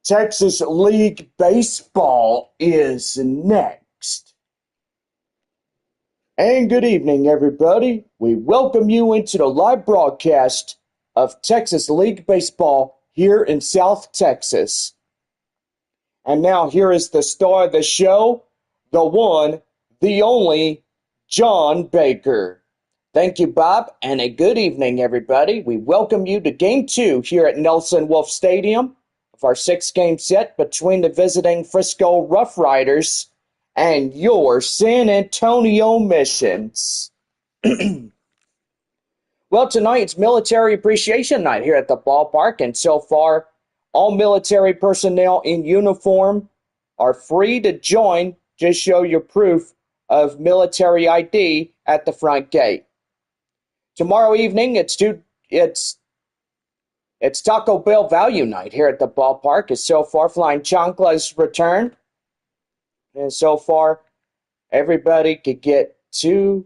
Texas League Baseball is next. And good evening, everybody. We welcome you into the live broadcast of Texas League Baseball here in South Texas. And now here is the star of the show, the one, the only, John Baker. Thank you, Bob, and a good evening, everybody. We welcome you to Game 2 here at Nelson Wolff Stadium of our 6-game set between the visiting Frisco RoughRiders and your San Antonio Missions. Well, tonight's Military Appreciation Night here at the ballpark, and so far, all military personnel in uniform are free to join. Just show your proof of military ID at the front gate. Tomorrow evening, it's Taco Bell Value Night here at the ballpark. As so far, Flying Chancla's returned. And so far, everybody could get 2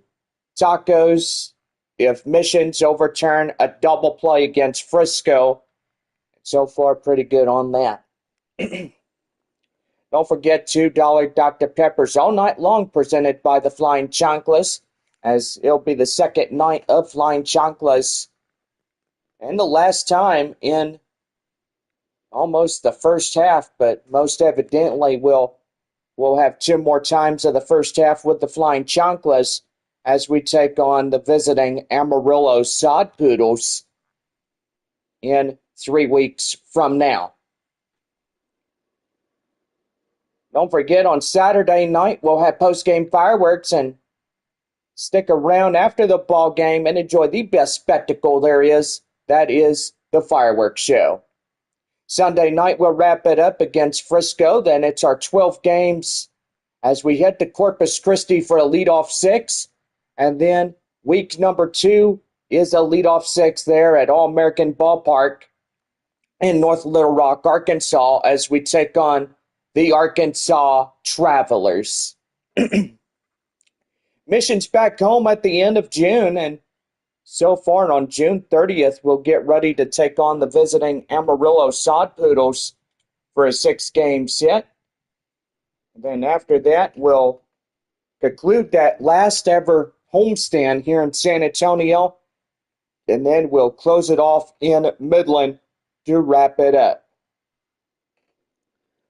tacos if Missions overturn a double play against Frisco. So far, pretty good on that. Don't forget $2 Dr. Peppers all night long, presented by the Flying Chanclas, as it'll be the second night of Flying Chanclas and the last time in almost the first half, but most evidently we'll have 2 more times of the first half with the Flying Chanclas as we take on the visiting Amarillo Sod Poodles in 3 weeks from now. Don't forget, on Saturday night, we'll have post-game fireworks, and stick around after the ball game and enjoy the best spectacle there is. That is the fireworks show. Sunday night, we'll wrap it up against Frisco. Then it's our 12 games as we head to Corpus Christi for a leadoff 6. And then week number 2 is a leadoff 6 there at All-American Ballpark in North Little Rock, Arkansas, as we take on the Arkansas Travelers. Missions back home at the end of June, and so far on June 30th, we'll get ready to take on the visiting Amarillo Sod Poodles for a 6-game set. And then after that, we'll conclude that last ever homestand here in San Antonio, and then we'll close it off in Midland to wrap it up.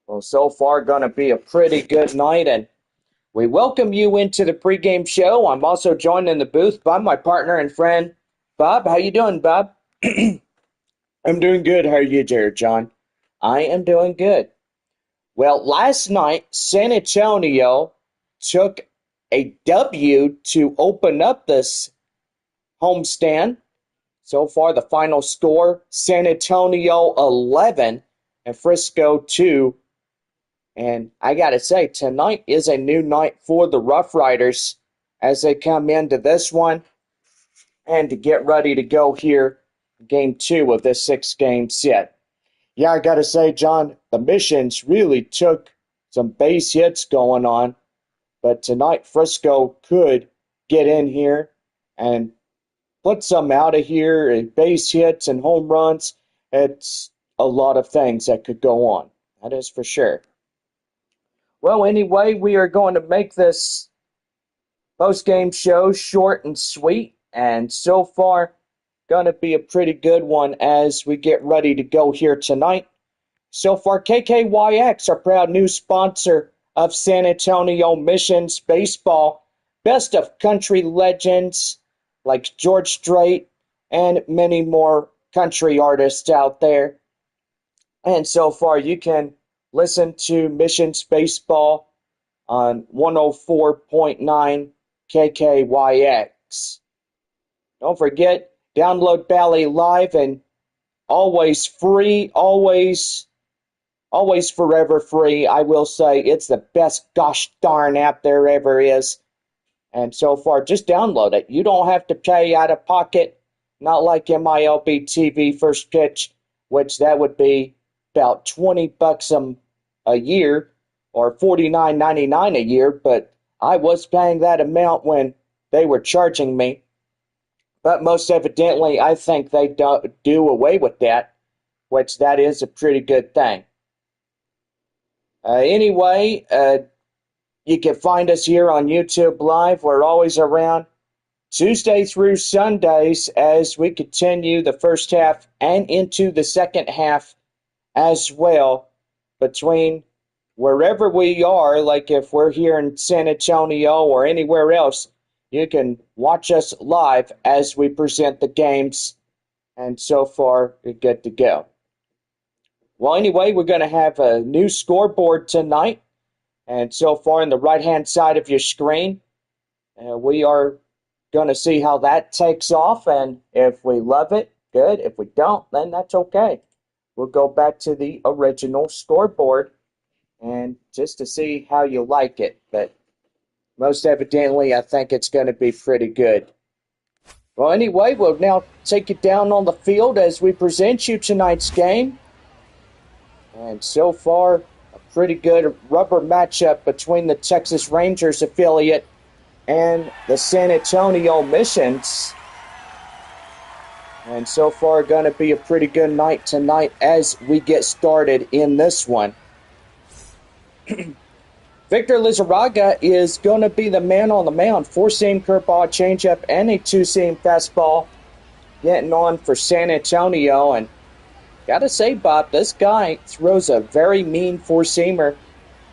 Well, so far going to be a pretty good night, and we welcome you into the pregame show. I'm also joined in the booth by my partner and friend, Bob. How you doing, Bob? I'm doing good. How are you, Jared, John? I am doing good. Well, last night, San Antonio took a W to open up this homestand. So far, the final score, San Antonio 11 and Frisco 2. And I got to say, tonight is a new night for the RoughRiders as they come into this one and to get ready to go here, Game 2 of this 6-game set. Yeah, I got to say, John, the Missions really took some base hits going on, but tonight Frisco could get in here and put some out of here, and base hits and home runs. It's a lot of things that could go on. That is for sure. Well, anyway, we are going to make this post-game show short and sweet, and so far, going to be a pretty good one as we get ready to go here tonight. So far, KKYX, our proud new sponsor of San Antonio Missions Baseball, best of country legends like George Strait and many more country artists out there. And so far, you can listen to Missions Baseball on 104.9 KKYX. Don't forget, download Bally Live, and always free, always forever free. I will say it's the best gosh darn app there ever is. And so far, just download it. You don't have to pay out of pocket, not like MILB TV First Pitch, which that would be about $20 a year or $49.99 a year, but I was paying that amount when they were charging me. But most evidently, I think they do away with that, which that is a pretty good thing. Anyway, you can find us here on YouTube Live. We're always around Tuesday through Sundays as we continue the first half and into the second half as well between wherever we are, like if we're here in San Antonio or anywhere else, you can watch us live as we present the games, and so far we're good to go. Well, anyway, we're going to have a new scoreboard tonight, and so far on the right-hand side of your screen, we are going to see how that takes off, and if we love it, good. If we don't, then that's okay. We'll go back to the original scoreboard and just to see how you like it. But most evidently, I think it's going to be pretty good. Well, anyway, we'll now take you down on the field as we present you tonight's game. And so far, a pretty good rubber matchup between the Texas Rangers affiliate and the San Antonio Missions. And so far, going to be a pretty good night tonight as we get started in this one. Victor Lizarraga is going to be the man on the mound. 4-seam curveball, changeup, and a 2-seam fastball getting on for San Antonio. And gotta say, Bob, this guy throws a very mean 4-seamer.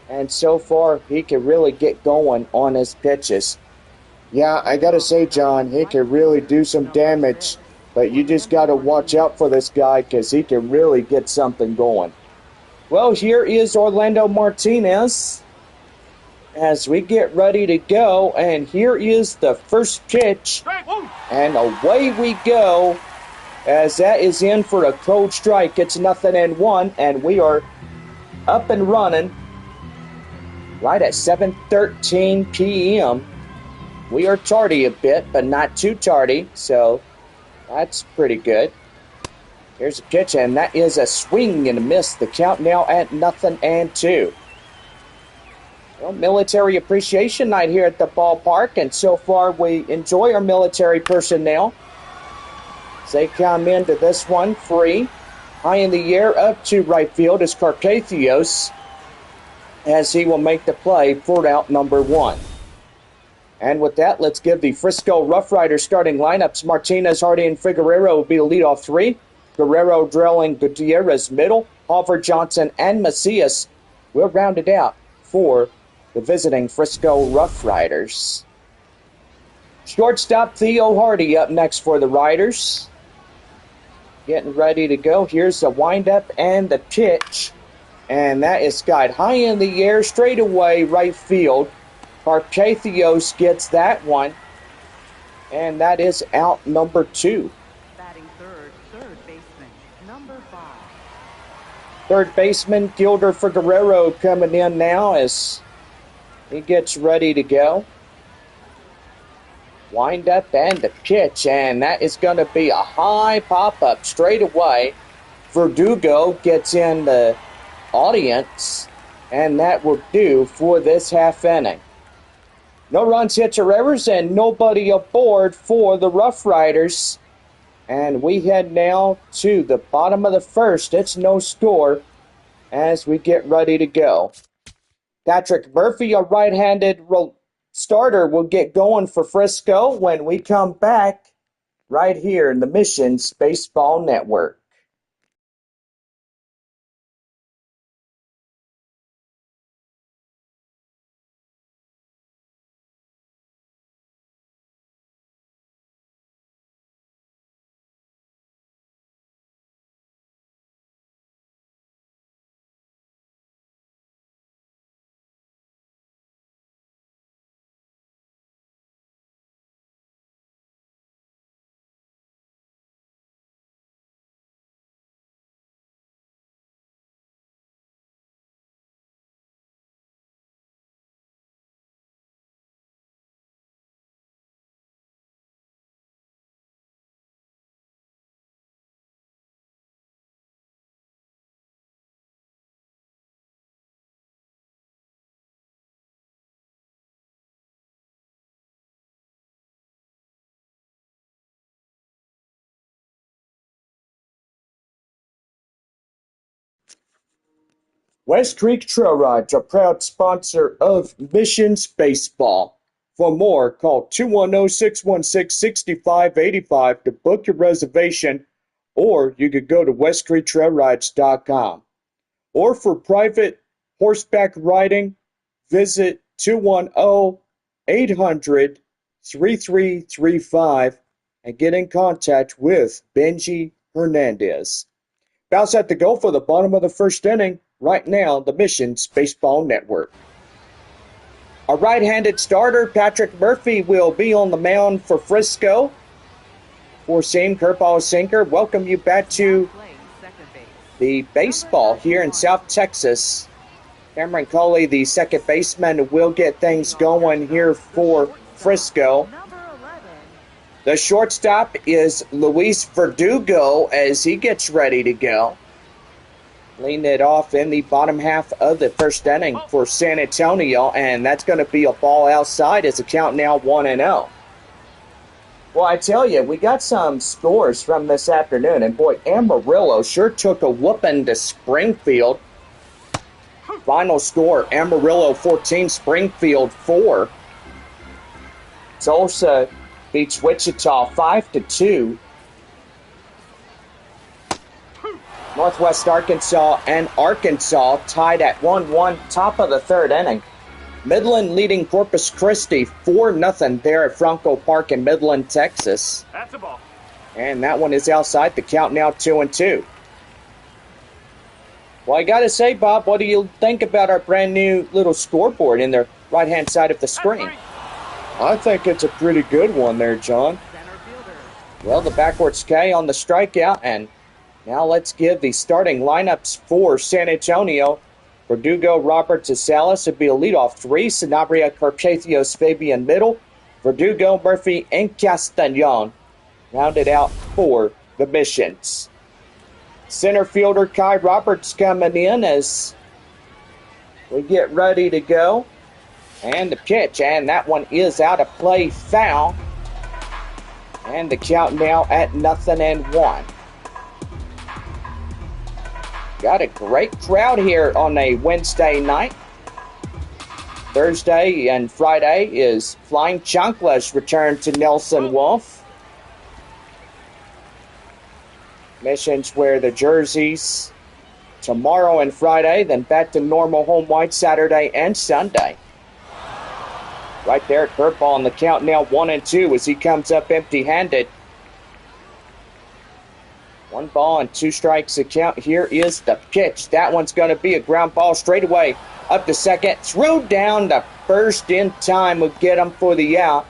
And so far, he can really get going on his pitches. Yeah, I gotta say, John, he can really do some damage, but you just gotta watch out for this guy because he can really get something going. Well, here is Orlando Martinez as we get ready to go, and here is the first pitch, and away we go as that is in for a cold strike. It's 0-1, and we are up and running right at 7:13 p.m. We are tardy a bit, but not too tardy, so that's pretty good. Here's a pitch, and that is a swing and a miss. The count now at 0-2. Well, military appreciation night here at the ballpark, and so far we enjoy our military personnel. They come into this one free. High in the air up to right field is Carpathios as he will make the play for out number 1. And with that, let's give the Frisco RoughRiders starting lineups. Martinez, Hardy, and Figueroa will be the leadoff 3. Guerrero, Drelling, Gutierrez, middle. Hoffer, Johnson, and Macias will round it out for the visiting Frisco RoughRiders. Shortstop Theo Hardy up next for the Riders. Getting ready to go. Here's the windup and the pitch. And that is skied high in the air, straight away, right field. Carpathios gets that one. And that is out number 2. Batting third baseman, number 5. Third baseman Gilder Figueroa coming in now as he gets ready to go. Wind up and the pitch, and that is going to be a high pop-up straight away. Verdugo gets in the audience, and that will do for this half inning. No runs, hits, or errors, and nobody aboard for the RoughRiders. And we head now to the bottom of the first. It's no score as we get ready to go. Patrick Murphy, a right-handed starter, will get going for Frisco when we come back right here in the Missions Baseball Network. West Creek Trail Rides are proud sponsor of Missions Baseball. For more, call 210-616-6585 to book your reservation, or you could go to westcreektrailrides.com. Or for private horseback riding, visit 210-800-3335 and get in contact with Benji Hernandez. Bounce at the go for the bottom of the first inning. Right now, the Missions Baseball Network. A right-handed starter, Patrick Murphy, will be on the mound for Frisco. Four-seam curveball sinker. Welcome you back to the baseball here in South Texas. Cameron Coley, the second baseman, will get things going here for Frisco. The shortstop is Luis Verdugo as he gets ready to go. Leaned it off in the bottom half of the first inning for San Antonio, and that's going to be a ball outside as the count now 1-0. Well, I tell you, we got some scores from this afternoon, and boy, Amarillo sure took a whooping to Springfield. Final score, Amarillo 14, Springfield 4. Tulsa beats Wichita 5-2. Northwest Arkansas and Arkansas tied at 1-1, top of the third inning. Midland leading Corpus Christi 4-0 there at Franco Park in Midland, Texas. That's a ball. And that one is outside. The count now 2-2. Well, I got to say, Bob, what do you think about our brand new little scoreboard in the right-hand side of the screen? I think it's a pretty good one there, John. Well, the backwards K on the strikeout, and now let's give the starting lineups for San Antonio. Verdugo, Roberts, Salas would be a leadoff three. Sanabria, Carpathios, Fabian middle. Verdugo, Murphy, and Castellon rounded out for the Missions. Center fielder Kai Roberts coming in as we get ready to go. And the pitch, and that one is out of play, foul. And the count now at 0-1. Got a great crowd here on a Wednesday night. Thursday and Friday is Flying Chancla's return to Nelson Wolf. Missions wear the jerseys tomorrow and Friday, then back to normal home white Saturday and Sunday. Right there, curveball on the count now 1-2 as he comes up empty-handed. 1 ball and 2 strikes to count. Here is the pitch. That one's going to be a ground ball straight away up to second. Threw down to first in time. Will get him for the out.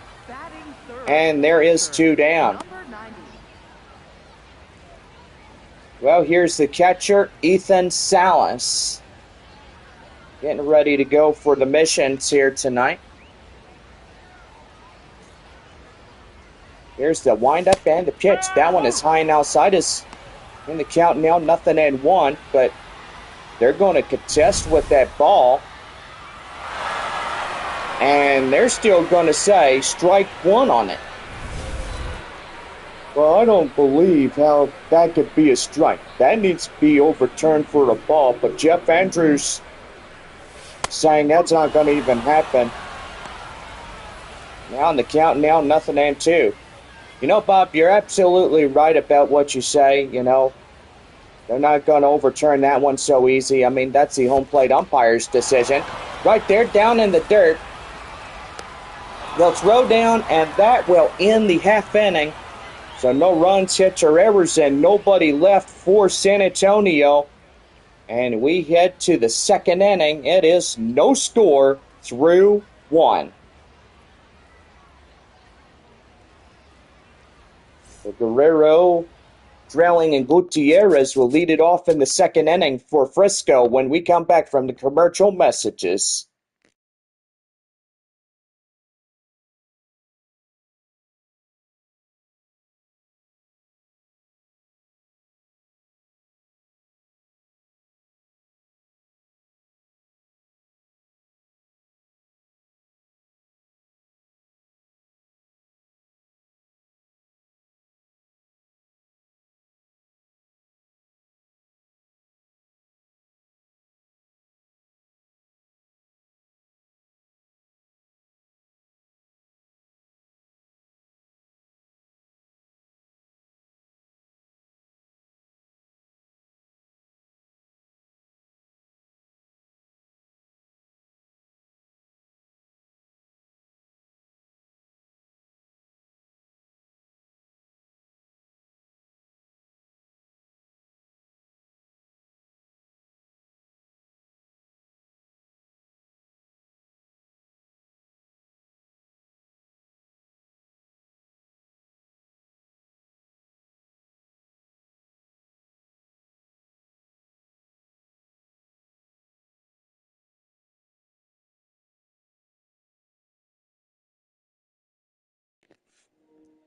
And there is 2 down. Well, here's the catcher, Ethan Salas. Getting ready to go for the Missions here tonight. Here's the windup and the pitch. That one is high and outside. Is in the count now 0-1, but they're going to contest with that ball. And they're still going to say strike 1 on it. Well, I don't believe how that could be a strike. That needs to be overturned for a ball, but Jeff Andrews saying that's not going to even happen. Now in the count now 0-2. You know, Bob, you're absolutely right about what you say. You know, they're not going to overturn that one so easy. I mean, that's the home plate umpire's decision. Right there, down in the dirt. They'll throw down, and that will end the half inning. So no runs, hits, or errors, and nobody left for San Antonio. And we head to the second inning. It is no score through 1. Guerrero, Drelling, and Gutierrez will lead it off in the second inning for Frisco when we come back from the commercial messages.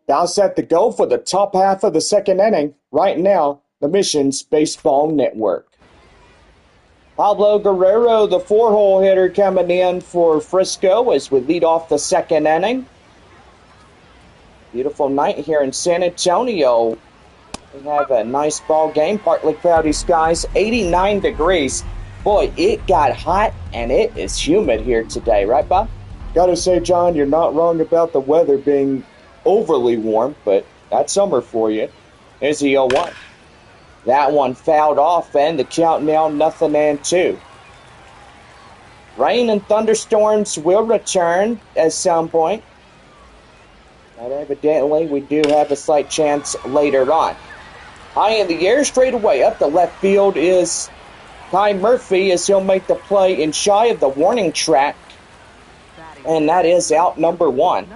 Now set to go for the top half of the second inning. Right now, the Missions Baseball Network. Pablo Guerrero, the 4-hole hitter, coming in for Frisco as we lead off the second inning. Beautiful night here in San Antonio. We have a nice ball game, partly cloudy skies, 89 degrees. Boy, it got hot and it is humid here today, right, Bob? Gotta say, John, you're not wrong about the weather being overly warm, but that's summer for you. Here's the 0-1. That one fouled off, and the count now 0-2. Rain and thunderstorms will return at some point, but evidently we do have a slight chance later on. High in the air, straight away up the left field is Ty Murphy as he'll make the play in shy of the warning track, and that is out number 1.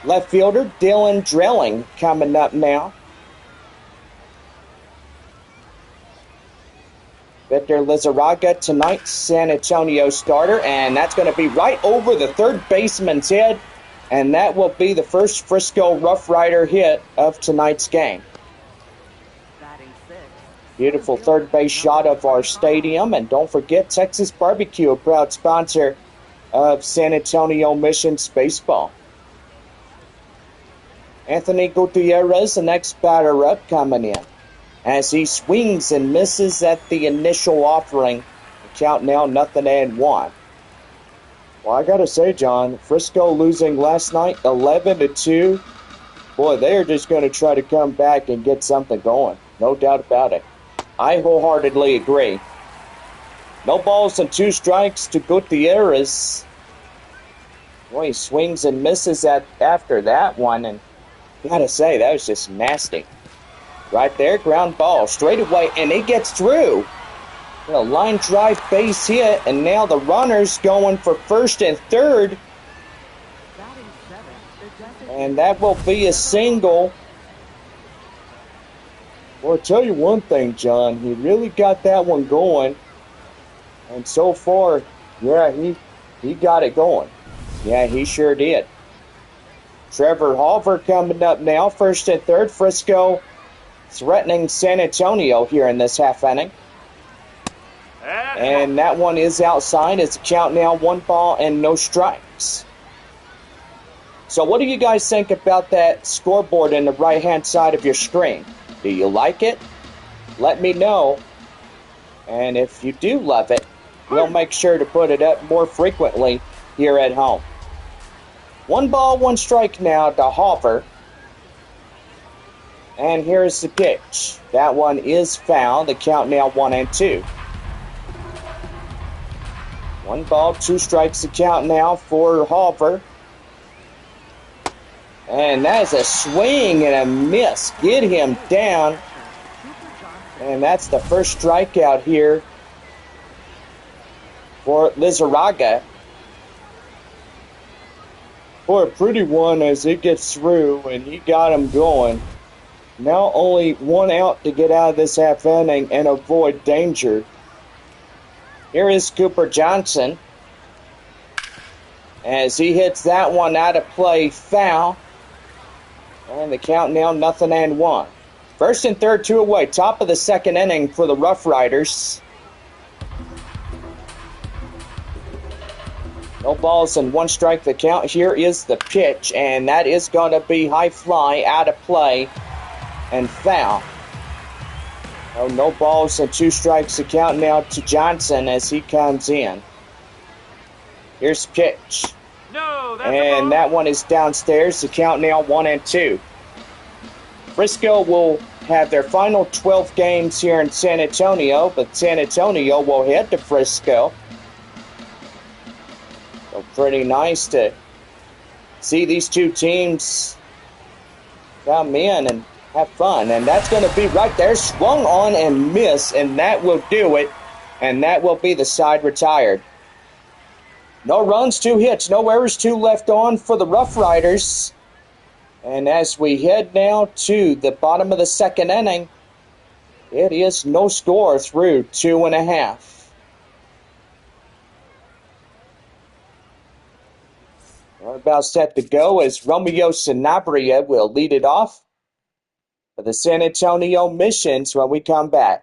Left fielder Dylan Drilling coming up now. Victor Lizarraga, tonight's San Antonio starter, and that's going to be right over the third baseman's head, and that will be the first Frisco RoughRider hit of tonight's game. Beautiful third base shot of our stadium, and don't forget Texas Barbecue, a proud sponsor of San Antonio Missions Baseball. Anthony Gutierrez, the next batter up, coming in as he swings and misses at the initial offering. The count now 0-1. Well, I gotta say, John, Frisco losing last night 11-2. Boy, they are just going to try to come back and get something going. No doubt about it. I wholeheartedly agree. No balls and 2 strikes to Gutierrez. Boy, he swings and misses after that one, and gotta say, that was just nasty. Right there, ground ball, straight away, and it gets through. A line drive base hit, and now the runner's going for first and third. And that will be a single. Well, I'll tell you one thing, John. He really got that one going. And so far, yeah, he got it going. Yeah, he sure did. Trevor Halver coming up now, first and third. Frisco threatening San Antonio here in this half inning. And that one is outside. It's a count now 1 ball and no strikes. So what do you guys think about that scoreboard in the right-hand side of your screen? Do you like it? Let me know. And if you do love it, we'll make sure to put it up more frequently here at home. 1 ball, 1 strike now to Halver. And here's the pitch. That one is foul. The count now 1-2. 1 ball, 2 strikes the count now for Halver. And that is a swing and a miss. Get him down. And that's the first strikeout here for Lizarraga. Boy, a pretty one as it gets through, and he got him going. Now only 1 out to get out of this half inning and avoid danger. Here is Cooper Johnson as he hits that one out of play, foul. And the count now 0-1. First and third, 2 away. Top of the second inning for the RoughRiders. No balls and 1 strike the count. Here is the pitch, and that is going to be high fly, out of play, and foul. Oh, no balls and 2 strikes the count now to Johnson as he comes in. Here's the pitch. No, that's and that one is downstairs. The count now 1-2. Frisco will have their final 12 games here in San Antonio, but San Antonio will head to Frisco. So pretty nice to see these 2 teams come in and have fun. And that's going to be right there. Swung on and miss, and that will do it. And that will be the side retired. No runs, 2 hits, no errors, 2 left on for the RoughRiders. And as we head now to the bottom of the second inning, it is no score through 2.5. about set to go as Romeo Sanabria will lead it off for the San Antonio Missions when we come back.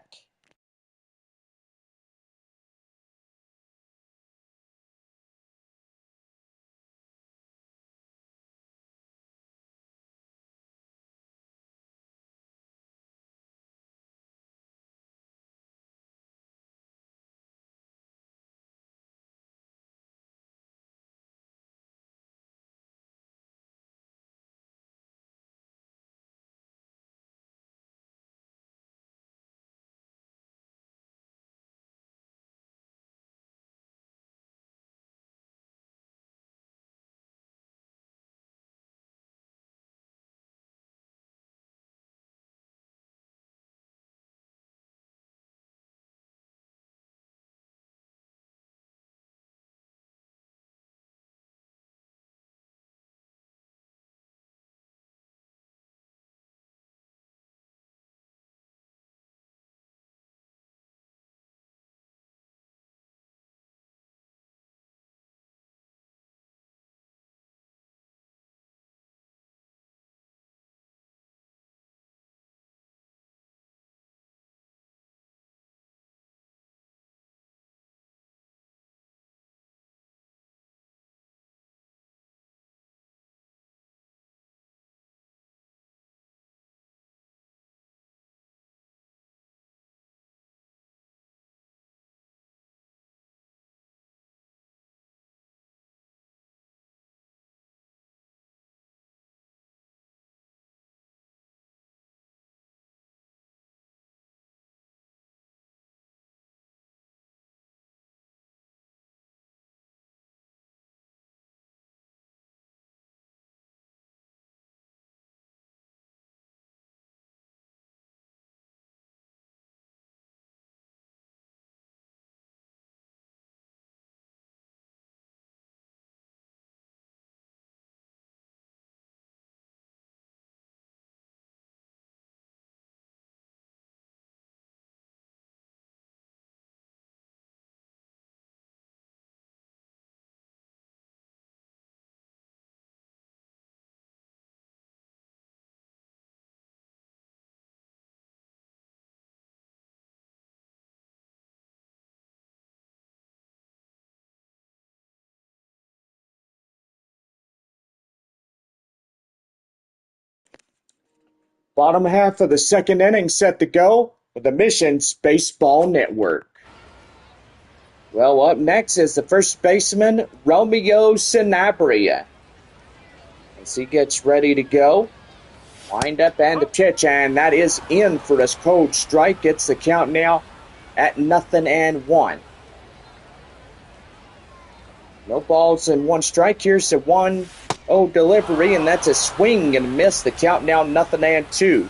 Bottom half of the second inning set to go with the Missions Baseball Network. Well, up next is the first baseman, Romeo Sanabria. As he gets ready to go, wind up and the pitch, and that is in for this cold strike. Gets the count now at 0-1. No balls and one strike. Here's the 1-0 delivery, and that's a swing and a miss. The count now 0-2.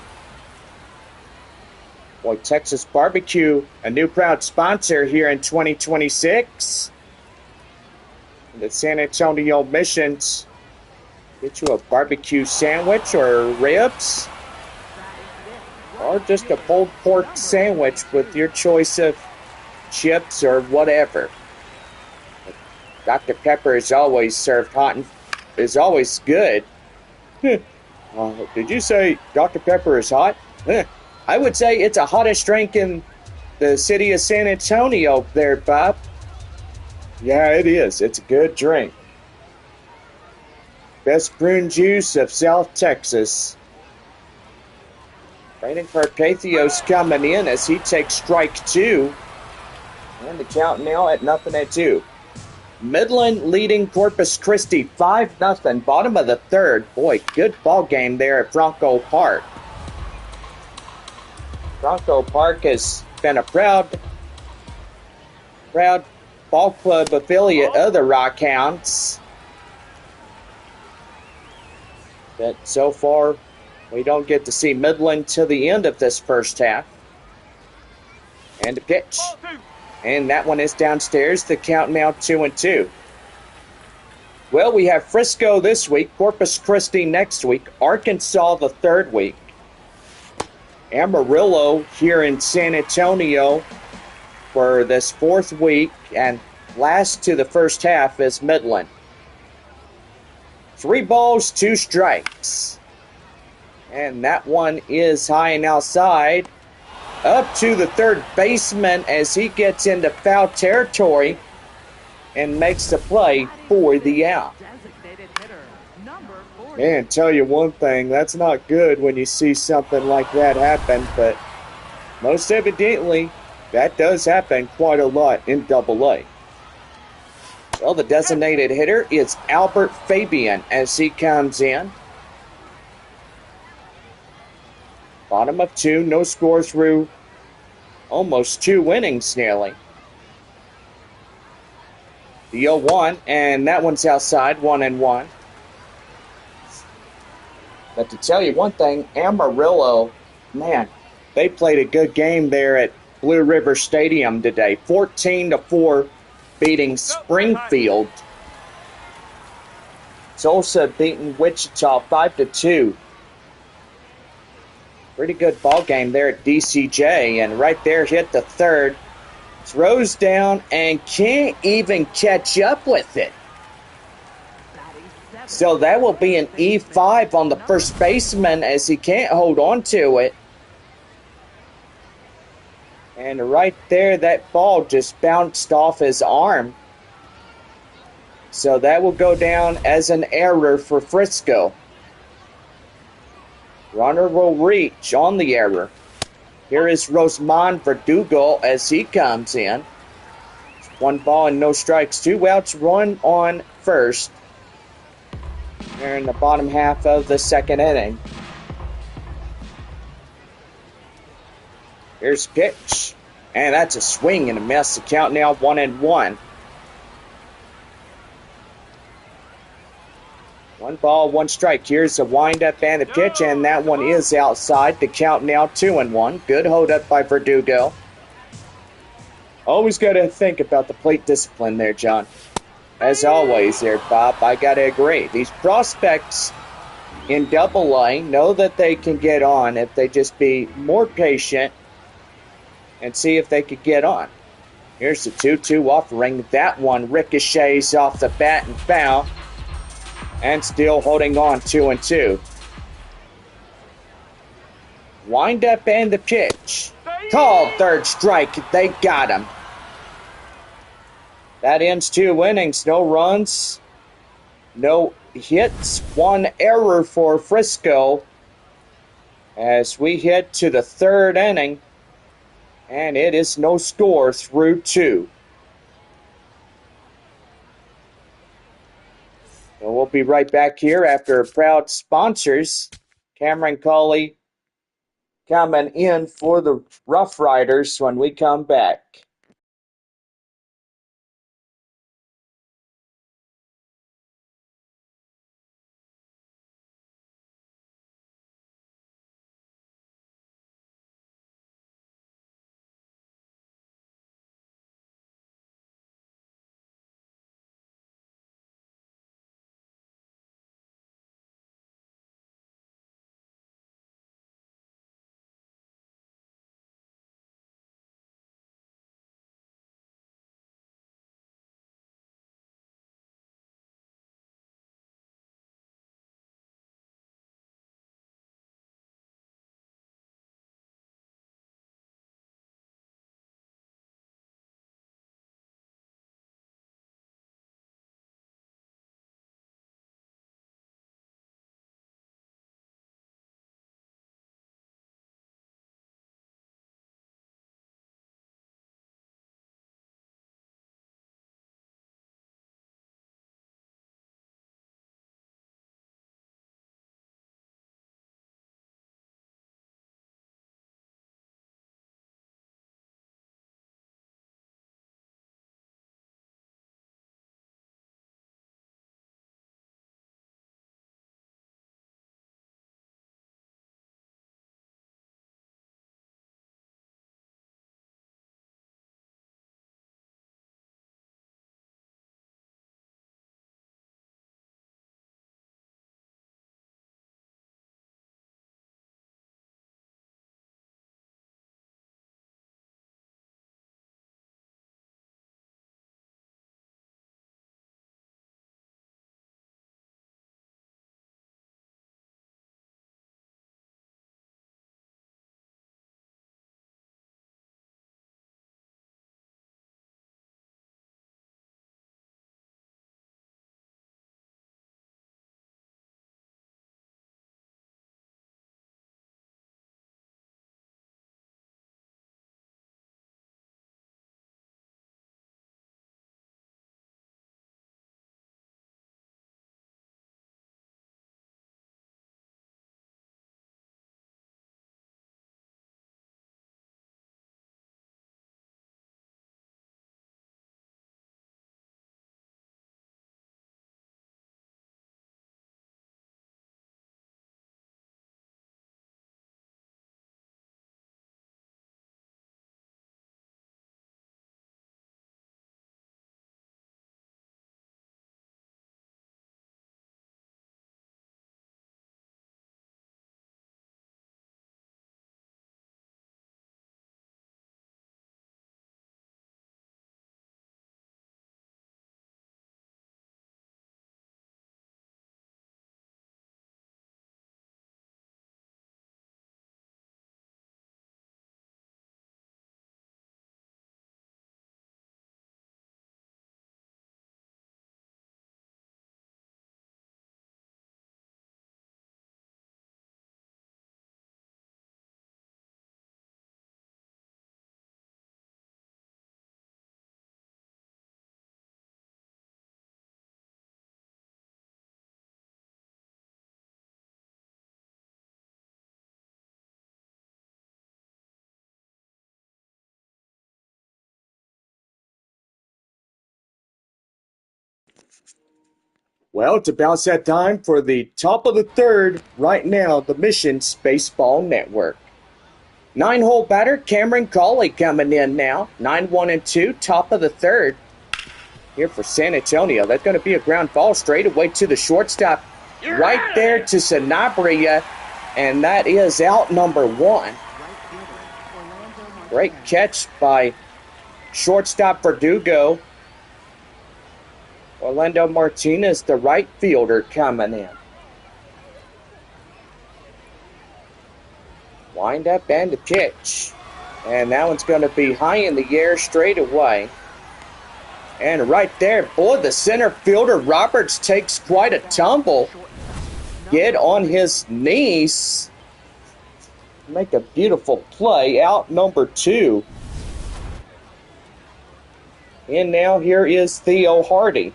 Boy, Texas Barbecue, a new proud sponsor here in 2026. The San Antonio Missions get you a barbecue sandwich or ribs, or just a pulled pork sandwich with your choice of chips or whatever. Dr. Pepper is always served hot and is always good. Did you say Dr. Pepper is hot? I would say it's the hottest drink in the city of San Antonio there, Bob. Yeah, it is. It's a good drink. Best prune juice of South Texas. Brandon Carpathios coming in as he takes strike two. And the count now at 0-2. Midland leading Corpus Christi 5-0. Bottom of the third. Boy, good ball game there at Bronco Park. Bronco Park has been a proud ball club affiliate of the Rockhounds. But so far, we don't get to see Midland till the end of this first half. And a pitch. And that one is downstairs. The count now 2-2. Well, we have Frisco this week, Corpus Christi next week, Arkansas the third week, Amarillo here in San Antonio for this fourth week, and last to the first half is Midland. 3 balls, 2 strikes. And that one is high and outside. Up to the third baseman as he gets into foul territory and makes the play for the out. Man, tell you one thing, that's not good when you see something like that happen, but most evidently, that does happen quite a lot in Double-A. Well, the designated hitter is Albert Fabian as he comes in. Bottom of 2, no scores through almost 2 innings nearly. The 0-1, and that one's outside, 1-1. But to tell you one thing, Amarillo, man, they played a good game there at Blue River Stadium today. 14-4 beating Springfield. Tulsa beating Wichita 5-2. Pretty good ball game there at DCJ, and right there hit the third. Throws down and can't even catch up with it. So that will be an E5 on the first baseman as he can't hold on to it. And right there, that ball just bounced off his arm. So that will go down as an error for Frisco. Runner will reach on the error. Here is Rosman Verdugo as he comes in. 1 ball and no strikes, 2 outs, run on first. Here in the bottom half of the second inning. Here's pitch. And that's a swing and a miss. The count now 1-1. 1 ball, 1 strike. Here's the windup and the pitch, and that one is outside. The count now 2-1. Good hold up by Verdugo. Always got to think about the plate discipline there, John. As always there, Bob, I got to agree. These prospects in Double-A know that they can get on if they just be more patient and see if they could get on. Here's the 2-2 offering. That one ricochets off the bat and foul. And still holding on 2-2. Wind up and the pitch. Called third strike. They got him. That ends 2 innings. No runs. No hits. 1 error for Frisco. As we head to the third inning. And it is no score through 2. So we'll be right back here after proud sponsors. Cameron Colley coming in for the RoughRiders when we come back. Well, it's about that time for the top of the third right now, the Missions Baseball Network. 9-hole batter Cameron Cawley coming in now. 9-1-2, top of the third. Here for San Antonio. That's going to be a ground ball straight away to the shortstop. Right there to Sanabria. And that is out number one. Great catch by shortstop Verdugo. Orlando Martinez, the right fielder, coming in. Wind up and the pitch. And that one's going to be high in the air straight away. And right there, boy, the center fielder Roberts takes quite a tumble. Get on his knees. Make a beautiful play. Out number two. And now here is Theo Hardy.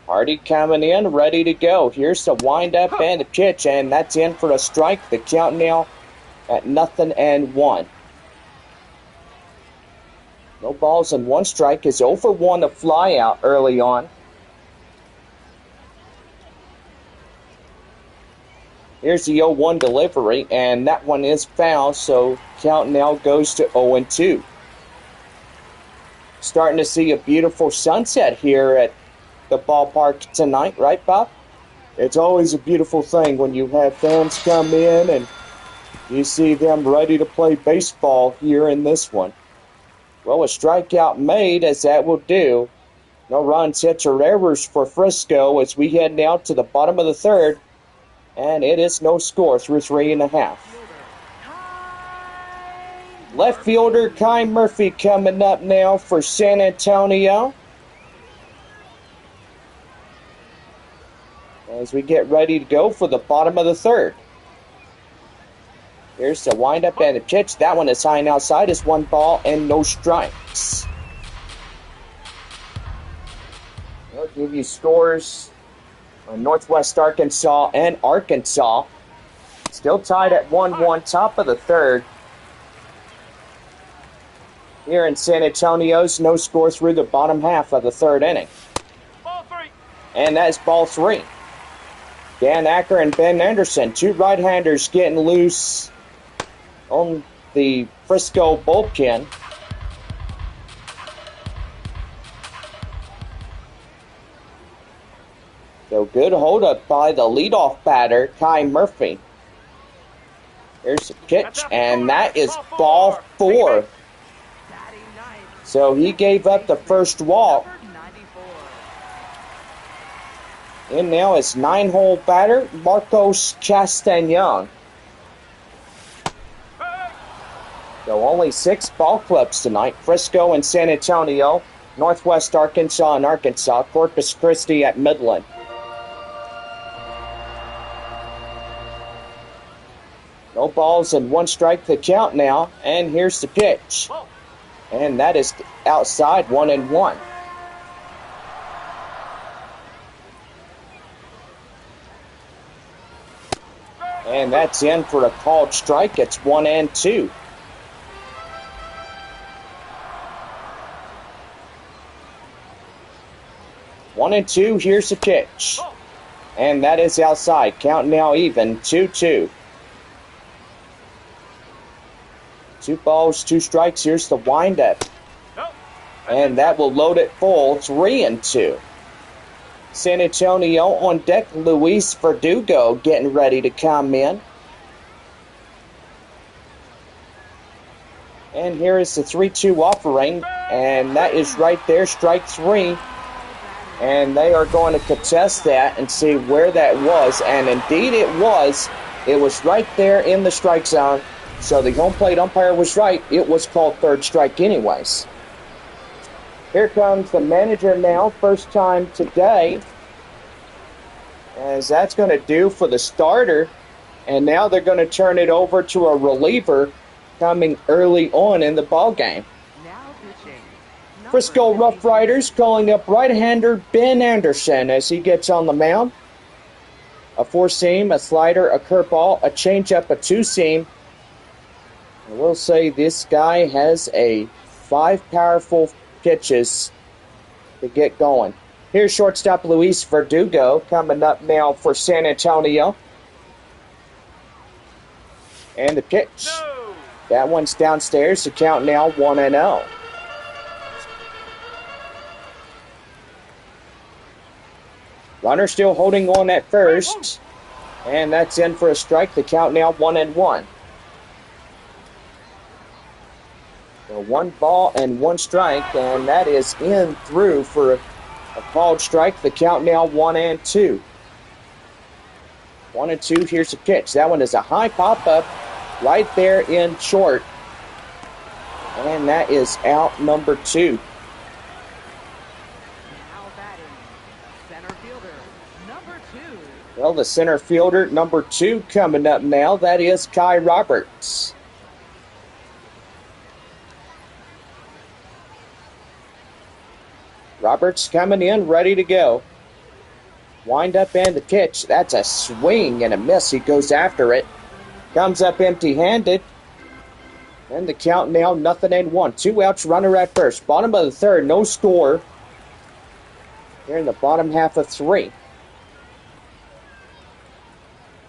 Hardy coming in, ready to go. Here's the windup and the pitch, and that's in for a strike. The count now at 0-1. No balls and one strike. Is 0 for 1 a fly out early on. Here's the 0-1 delivery, and that one is foul, so count now goes to 0-2. Starting to see a beautiful sunset here at the ballpark tonight, right, Bob? It's always a beautiful thing when you have fans come in and you see them ready to play baseball here in this one. Well, a strikeout made, as that will do. No runs, hits, or errors for Frisco as we head now to the bottom of the third. And it is no score through 3.5. Left fielder Kai Murphy coming up now for San Antonio. As we get ready to go for the bottom of the third. Here's the windup and the pitch. That one is high and outside. It's 1 ball and no strikes. I'll give you scores on Northwest Arkansas and Arkansas. Still tied at 1-1, top of the third. Here in San Antonio's, no score through the bottom half of the third inning. Ball 3. And that's ball 3. Dan Acker and Ben Anderson, two right-handers getting loose on the Frisco bullpen. So good hold-up by the leadoff batter, Kai Murphy. Here's the pitch, and that is ball 4. So he gave up the first walk. And now it's 9-hole batter, Marcos Castañon. So only 6 ball clubs tonight. Frisco and San Antonio, Northwest Arkansas and Arkansas, Corpus Christi at Midland. No balls and 1 strike to count now. And here's the pitch. And that is outside, 1-1. And that's in for a called strike. It's 1-2. One and two, here's the pitch. And that is outside. Count now even, 2-2. 2 balls, 2 strikes. Here's the windup. And that will load it full, 3-2. San Antonio on deck, Luis Verdugo getting ready to come in. And here is the 3-2 offering, and that is right there, strike 3. And they are going to contest that and see where that was, and indeed it was. It was right there in the strike zone, so the home plate umpire was right. It was called third strike anyways. Here comes the manager now, first time today. As that's going to do for the starter. And now they're going to turn it over to a reliever coming early on in the ballgame. Frisco RoughRiders calling up right-hander Ben Anderson as he gets on the mound. A 4-seam, a slider, a curveball, a changeup, a 2-seam. I will say this guy has 5 powerful pitches to get going. Here's shortstop Luis Verdugo coming up now for San Antonio. And the pitch. No. That one's downstairs. The count now 1-0. Runner still holding on at first. And that's in for a strike. The count now 1-1. So 1 ball and 1 strike, and that is in through for a called strike. The count now 1-2. 1-2. Here's a pitch. That one is a high pop up right there in short. And that is out number 2. Now batting, center fielder, number 2. Well, the center fielder, number 2, coming up now. That is Kai Roberts. Roberts coming in, ready to go. Wind up and the pitch. That's a swing and a miss. He goes after it. Comes up empty-handed. And the count now 0-1. 2 outs, runner at first. Bottom of the third, no score. Here in the bottom half of 3.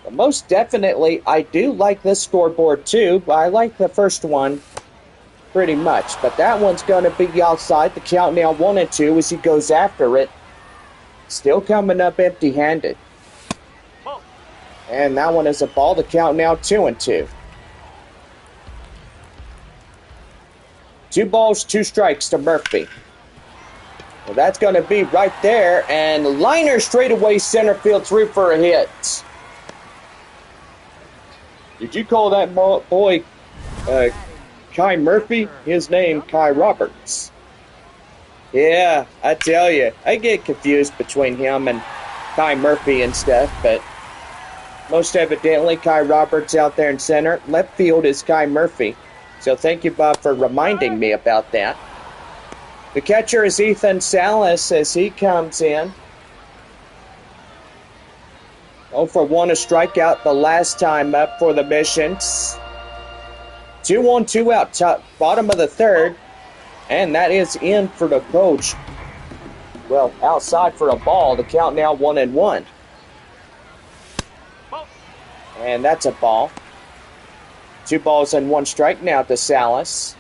But most definitely, I do like this scoreboard too. I like the first one pretty much. But that one's going to be outside. The count now 1-2 as he goes after it. Still coming up empty-handed. And that one is a ball. The count now 2-2. 2 balls, 2 strikes to Murphy. Well, that's going to be right there. And liner straight away center field through for a hit. Did you call that boy Kai Murphy? His name, Kai Roberts. Yeah, I tell you, I get confused between him and Kai Murphy and stuff, but most evidently Kai Roberts out there in center. Left field is Kai Murphy. So thank you, Bob, for reminding me about that. The catcher is Ethan Salas as he comes in. 0 for 1, a strikeout the last time up for the Missions. 2 on, 2 out, top, bottom of the third. And that is in for the coach. Well, outside for a ball. The count now 1-1. And that's a ball. 2 balls and 1 strike now to Salas.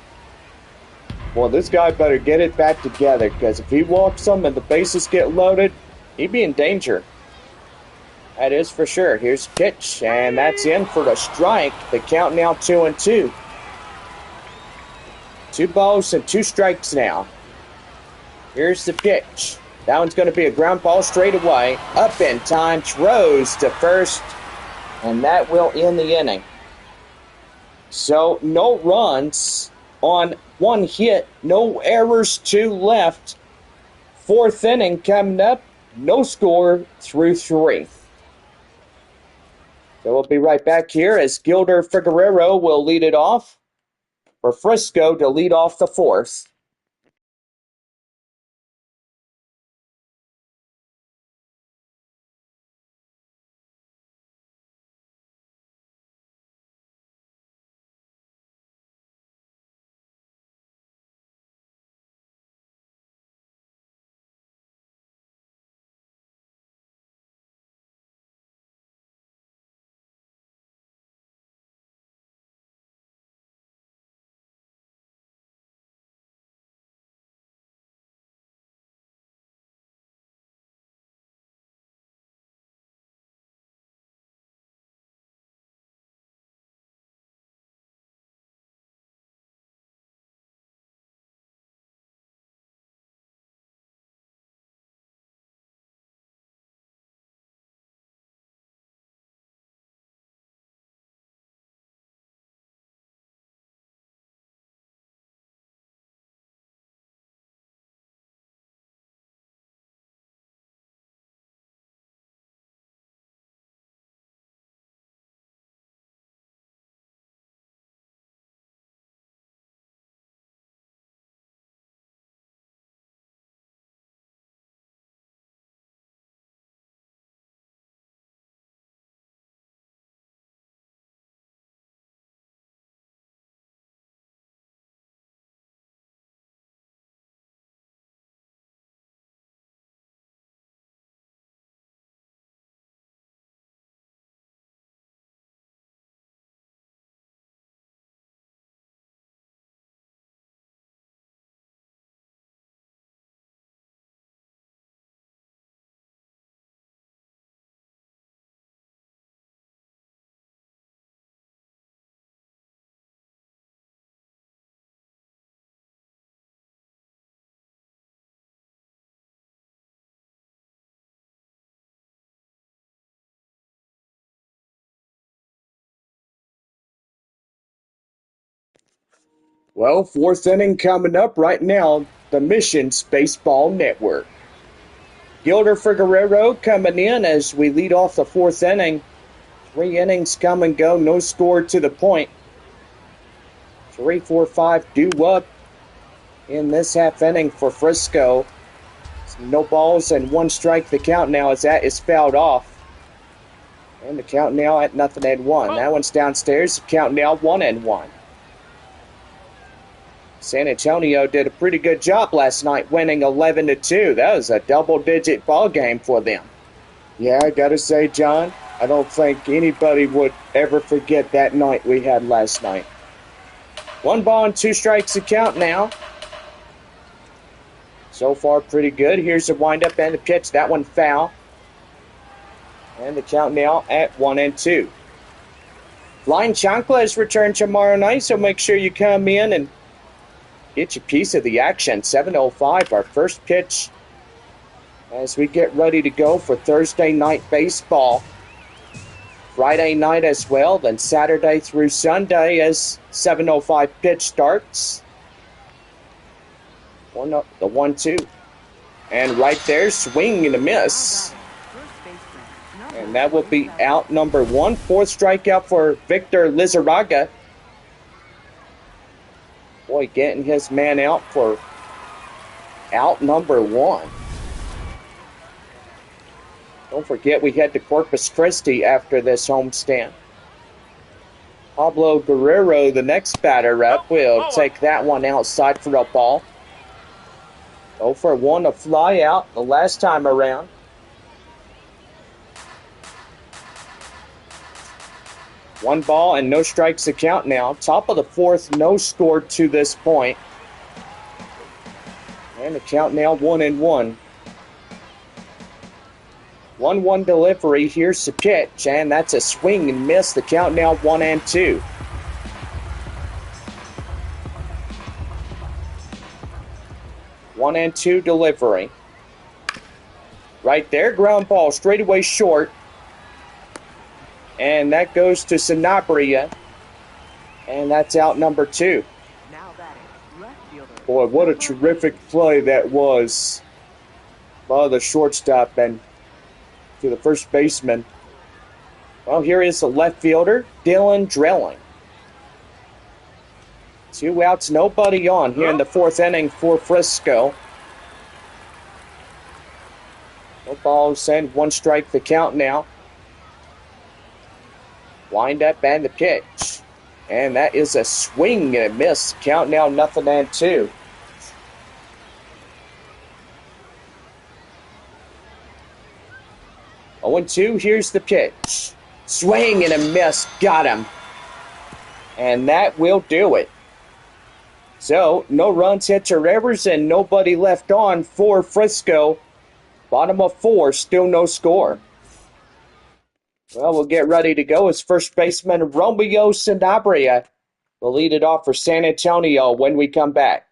Well, this guy better get it back together, because if he walks them and the bases get loaded, he'd be in danger. That is for sure. Here's a pitch, and that's in for the strike. The count now 2-2. 2 balls and 2 strikes now. Here's the pitch. That one's going to be a ground ball straight away. Up in time, throws to first, and that will end the inning. So no runs on 1 hit, no errors, 2 left. 4th inning coming up, no score through 3. So we'll be right back here as Gilder Figueroa will lead it off for Frisco to lead off the 4th. Well, fourth inning coming up right now. The Missions Baseball Network. Gilder for Guerrero coming in as we lead off the fourth inning. 3 innings come and go, no score to the point. 3, 4, 5 due up in this half inning for Frisco. No balls and 1 strike the count now as that is fouled off. And the count now at 0-1. That one's downstairs. The count now 1-1. San Antonio did a pretty good job last night, winning 11-2. That was a double-digit ball game for them. Yeah, I gotta say, John, I don't think anybody would ever forget that night we had last night. 1 ball and 2 strikes to count now. So far, pretty good. Here's the windup and the pitch. That one foul. And the count now at 1-2. Flying Chanclas return tomorrow night, so make sure you come in and get your piece of the action. 7:05, our first pitch as we get ready to go for Thursday night baseball. Friday night as well, then Saturday through Sunday as 7:05 pitch starts. The 1-2. And right there, swing and a miss. And that will be out number 1. 4th strikeout for Victor Lizarraga. Boy, getting his man out for out number 1. Don't forget we head to Corpus Christi after this homestand. Pablo Guerrero, the next batter up, will take that one outside for a ball. 0-for-1, a fly out the last time around. One ball and no strikes to count now. Top of the 4th, no score to this point. And the count now 1-1. 1-1 delivery. Here's the pitch, and that's a swing and miss. The count now 1-2. One and two delivery. Right there, ground ball straight away short. And that goes to Sanabria. And that's out number 2. Boy, what a terrific play that was by the shortstop and to the first baseman. Well, here is the left fielder, Dylan Drilling. 2 outs, nobody on here in the 4th inning for Frisco. No balls and 1 strike the count now. Wind up and the pitch. And that is a swing and a miss. Count now 0-2. Oh, 0-2, here's the pitch. Swing and a miss, got him. And that will do it. So, no runs, hits, or errors, and nobody left on for Frisco. Bottom of 4, still no score. Well, we'll get ready to go as first baseman Romeo Sanabria will lead it off for San Antonio when we come back.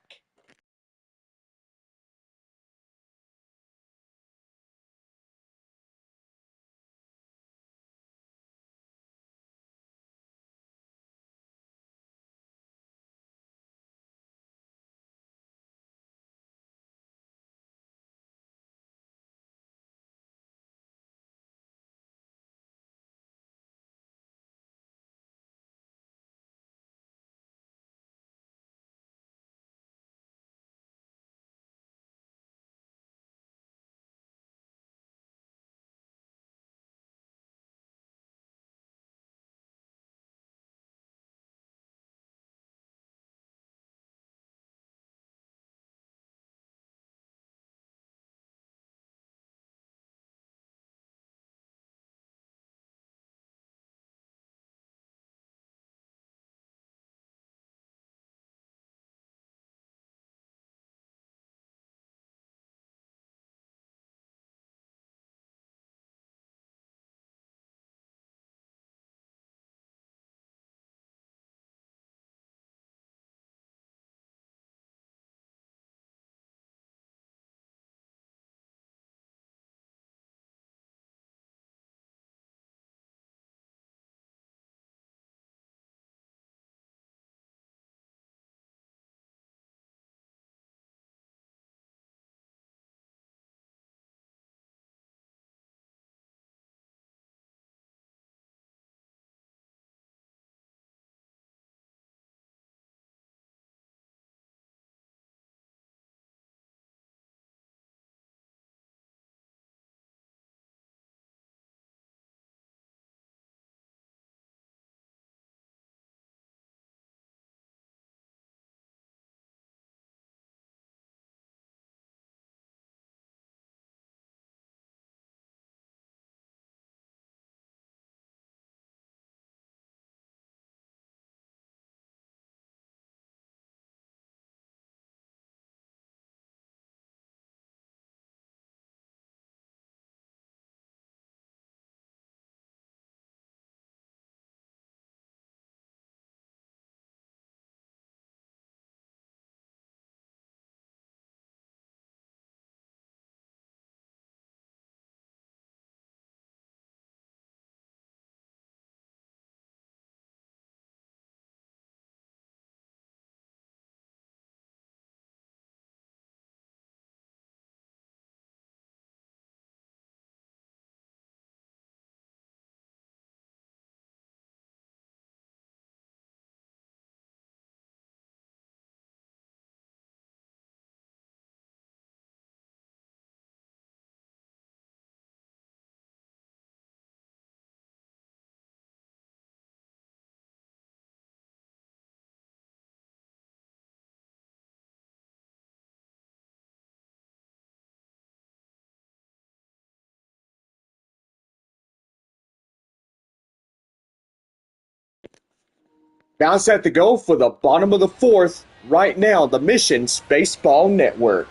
Bounce at the goal for the bottom of the fourth. Right now, the Missions Baseball Network.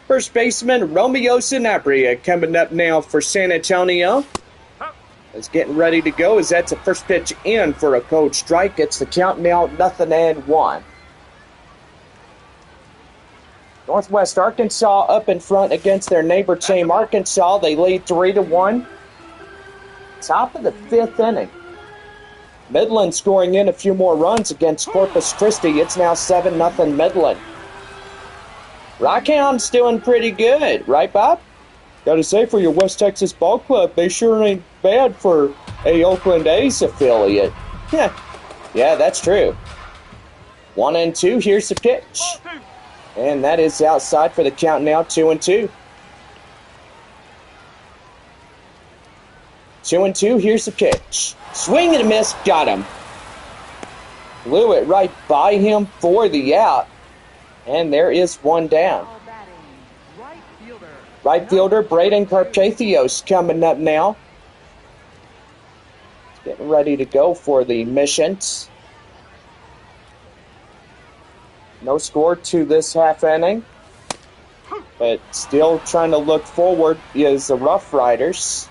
First baseman Romeo Sanabria coming up now for San Antonio. Is getting ready to go as that's a first pitch in for a cold strike. It's the count now 0-1. Northwest Arkansas up in front against their neighbor team Arkansas. They lead 3-1. Top of the fifth inning. Midland scoring in a few more runs against Corpus Christi. It's now 7-0 Midland. Rockhound's doing pretty good, right, Bob? Gotta say, for your West Texas ball club, they sure ain't bad for a Oakland A's affiliate. Yeah, that's true. 1-2, here's the pitch. And that is outside for the count now, 2-2. 2-2, here's the pitch. Swing and a miss, got him. Blew it right by him for the out. And there is one down. Right fielder Braden Carpathios coming up now. Getting ready to go for the Missions. No score to this half inning. But still trying to look forward is the RoughRiders.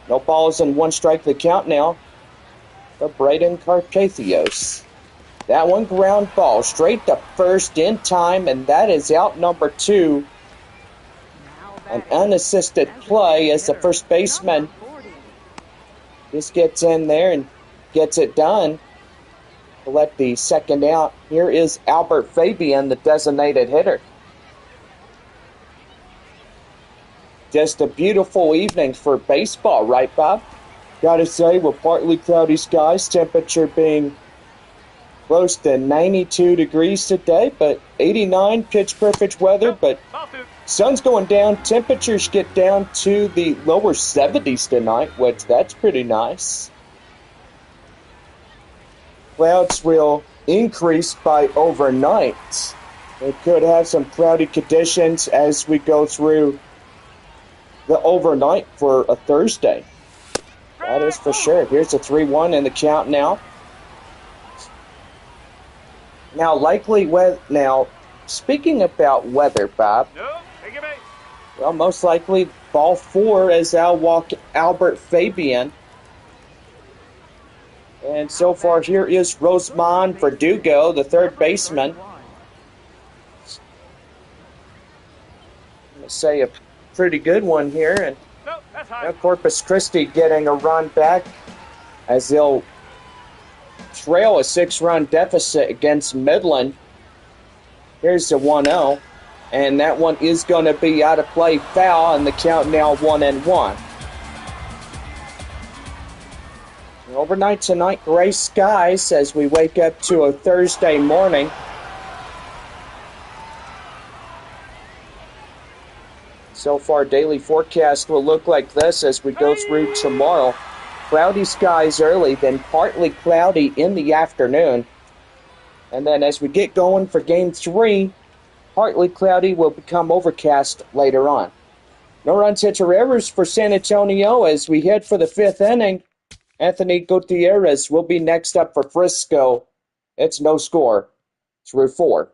No balls and one strike the count now. The Braden Carpathios. That one ground ball straight to first in time, and that is out number 2. An unassisted play as the first baseman just gets in there and gets it done to let the second out. Here is Albert Fabian, the designated hitter. Just a beautiful evening for baseball, right, Bob? Gotta say, with partly cloudy skies, temperature being close to 92 degrees today, but 89 pitch perfect weather, but sun's going down. Temperatures get down to the lower 70s tonight, which that's pretty nice. Clouds will increase by overnight. We could have some cloudy conditions as we go through the overnight for a Thursday. That is for sure. Here's a 3-1 in the count now. Now, speaking about weather, Bob. Well, most likely ball 4 as I'll walk Albert Fabian. And so far here is Rosemond Verdugo, the third baseman. I'm going to say a pretty good one here. And now Corpus Christi getting a run back as they'll trail a 6-run deficit against Midland. Here's the 1-0. And that one is going to be out of play, foul, and the count now 1-1. Overnight tonight, gray skies as we wake up to a Thursday morning. So far, daily forecast will look like this as we go through tomorrow. Cloudy skies early, then partly cloudy in the afternoon. And then as we get going for Game 3, partly cloudy will become overcast later on. No runs, hits, or errors for San Antonio as we head for the 5th inning. Anthony Gutierrez will be next up for Frisco. It's no score through 4.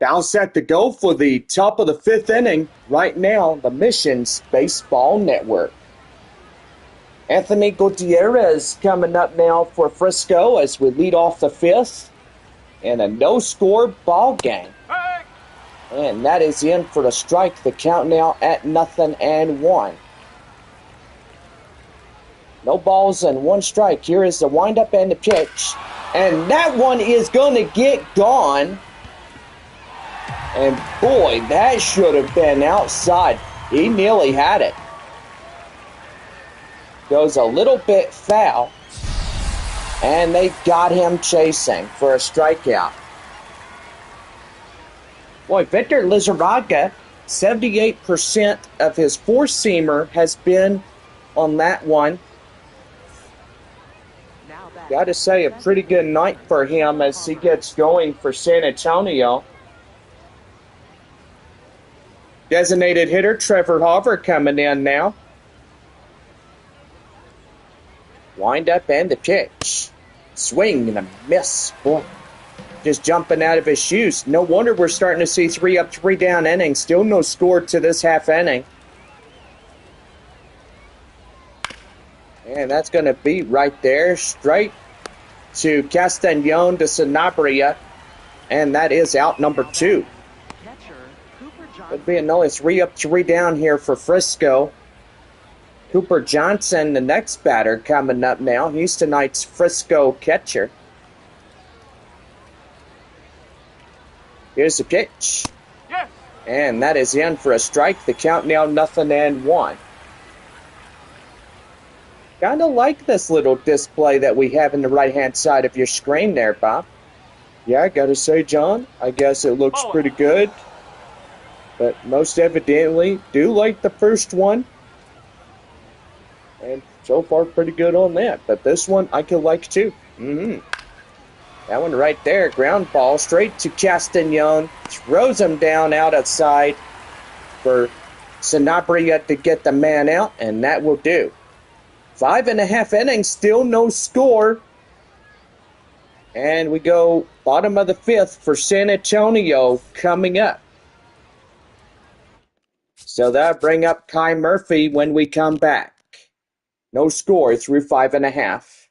Now set to go for the top of the fifth inning. Right now, the Missions Baseball Network. Anthony Gutierrez coming up now for Frisco as we lead off the fifth in a no-score ball game. And that is in for the strike. The count now at 0-1. No balls and one strike. Here is the windup and the pitch. And that one is going to get gone. And boy, that should have been outside. He nearly had it. Goes a little bit foul. And they got him chasing for a strikeout. Boy, Victor Lizarraga, 78% of his four-seamer has been on that one. Got to say, a pretty good night for him as he gets going for San Antonio. Designated hitter Trevor Hauver coming in now. Wind up and the pitch. Swing and a miss. Boy, just jumping out of his shoes. No wonder we're starting to see 3 up, 3 down innings. Still no score to this half inning. And that's going to be right there. Straight to Castañon de Sanabria. And that is out number 2. It'd be another 3 up, 3 down here for Frisco. Cooper Johnson, the next batter, coming up now. He's tonight's Frisco catcher. Here's the pitch. Yes. And that is in for a strike. The count now 0-1. Kind of like this little display that we have in the right-hand side of your screen there, Bob. Yeah, I gotta say, John, I guess it looks pretty good. But most evidently, do like the first one. And so far, pretty good on that. But this one, I could like too. That one right there, ground ball straight to Castañon. Throws him down out outside for Sanabria to get the man out, and that will do. 5.5 innings, still no score. And we go bottom of the fifth for San Antonio coming up. So that'll bring up Kai Murphy when we come back. No score through 5.5.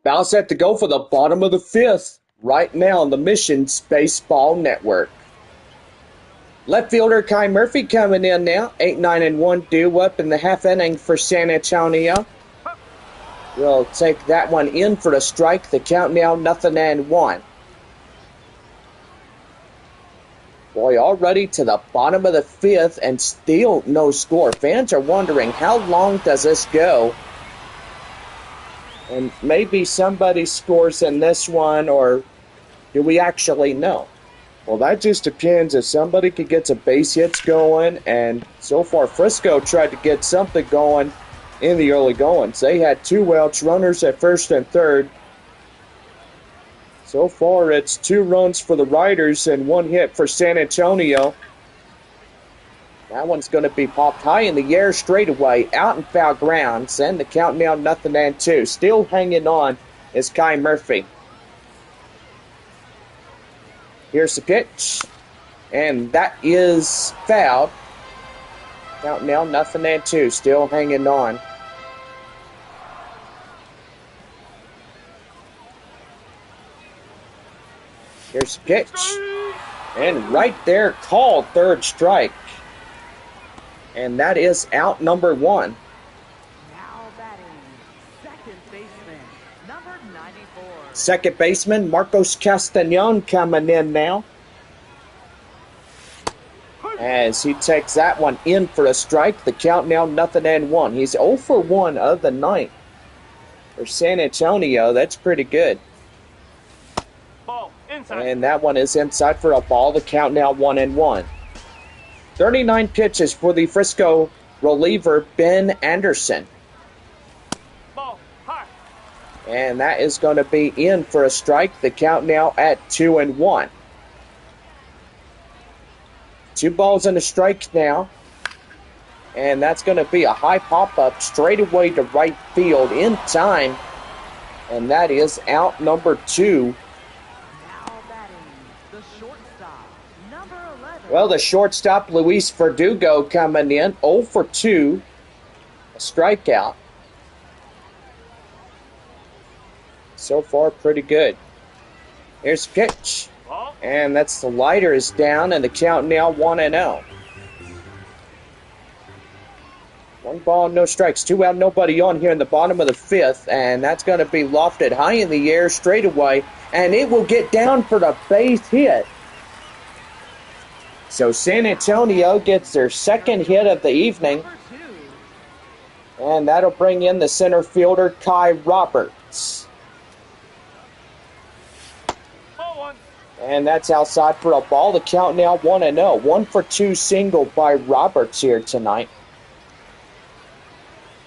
About set to go for the bottom of the fifth right now on the Missions Baseball Network. Left fielder Kai Murphy coming in now. 8-9-1 due up in the half inning for San Antonio. We'll take that one in for a strike. The count now 0-1. Boy, already to the bottom of the fifth and still no score. Fans are wondering, how long does this go? And maybe somebody scores in this one, or do we actually know? Well, that just depends if somebody could get some base hits going, and so far Frisco tried to get something going in the early goings. They had 2 outs, runners at first and third. So far, it's 2 runs for the Riders and 1 hit for San Antonio. That one's going to be popped high in the air straight away, out in foul grounds, and the count now 0-2. Still hanging on is Kai Murphy. Here's the pitch, and that is fouled. Count now 0-2. Still hanging on. Here's the pitch. And right there, called third strike. And that is out number 1. Now batting, second baseman, number 94. Second baseman, Marcos Castañon coming in now. As he takes that one in for a strike. The count now 0-1. He's 0 for 1 of the night. For San Antonio, that's pretty good. And that one is inside for a ball. The count now 1-1. 39 pitches for the Frisco reliever, Ben Anderson. And that is going to be in for a strike. The count now at 2-1. 2 balls and a strike now. And that's going to be a high pop-up straight away to right field in time. And that is out number 2. Well, the shortstop, Luis Verdugo, coming in, 0 for 2, a strikeout. So far, pretty good. Here's the pitch, and that's the lighter is down, and the count now 1-0. 1 ball, no strikes, 2 out, nobody on here in the bottom of the fifth, and that's going to be lofted high in the air straight away, and it will get down for the base hit. So San Antonio gets their second hit of the evening. And that'll bring in the center fielder, Kai Roberts. And that's outside for a ball. The count now 1-0. 1 for 2 single by Roberts here tonight.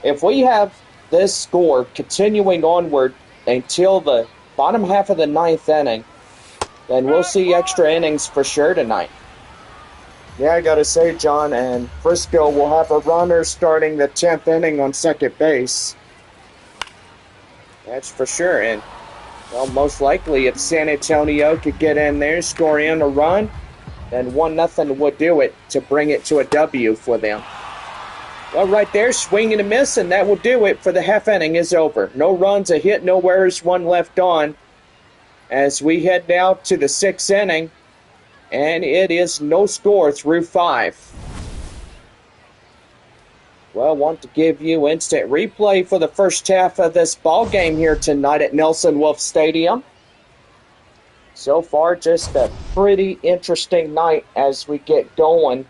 If we have this score continuing onward until the bottom half of the 9th inning, then we'll see extra innings for sure tonight. Yeah, I gotta say, John, and Frisco will have a runner starting the 10th inning on second base. That's for sure. And, well, most likely if San Antonio could get in there, score in a run, then 1-0 would do it to bring it to a W for them. Well, right there, swing and a miss, and that will do it for the half inning is over. No runs, a hit, no errors, 1 left on. As we head now to the 6th inning, and it is no score through 5. Well, want to give you instant replay for the first half of this ball game here tonight at Nelson Wolff Stadium. So far, just a pretty interesting night as we get going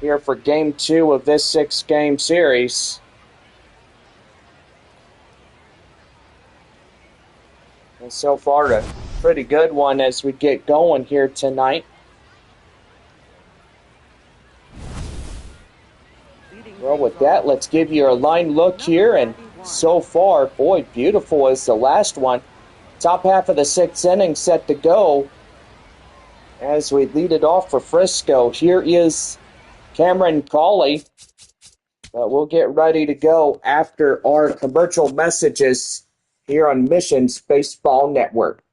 here for Game 2 of this 6-game series. And so far, a pretty good one as we get going here tonight. Well, with that, let's give you a line look here. And so far, boy, beautiful is the last one. Top half of the 6th inning set to go as we lead it off for Frisco. Here is Cameron Cawley. But we'll get ready to go after our commercial messages here on Missions Baseball Network.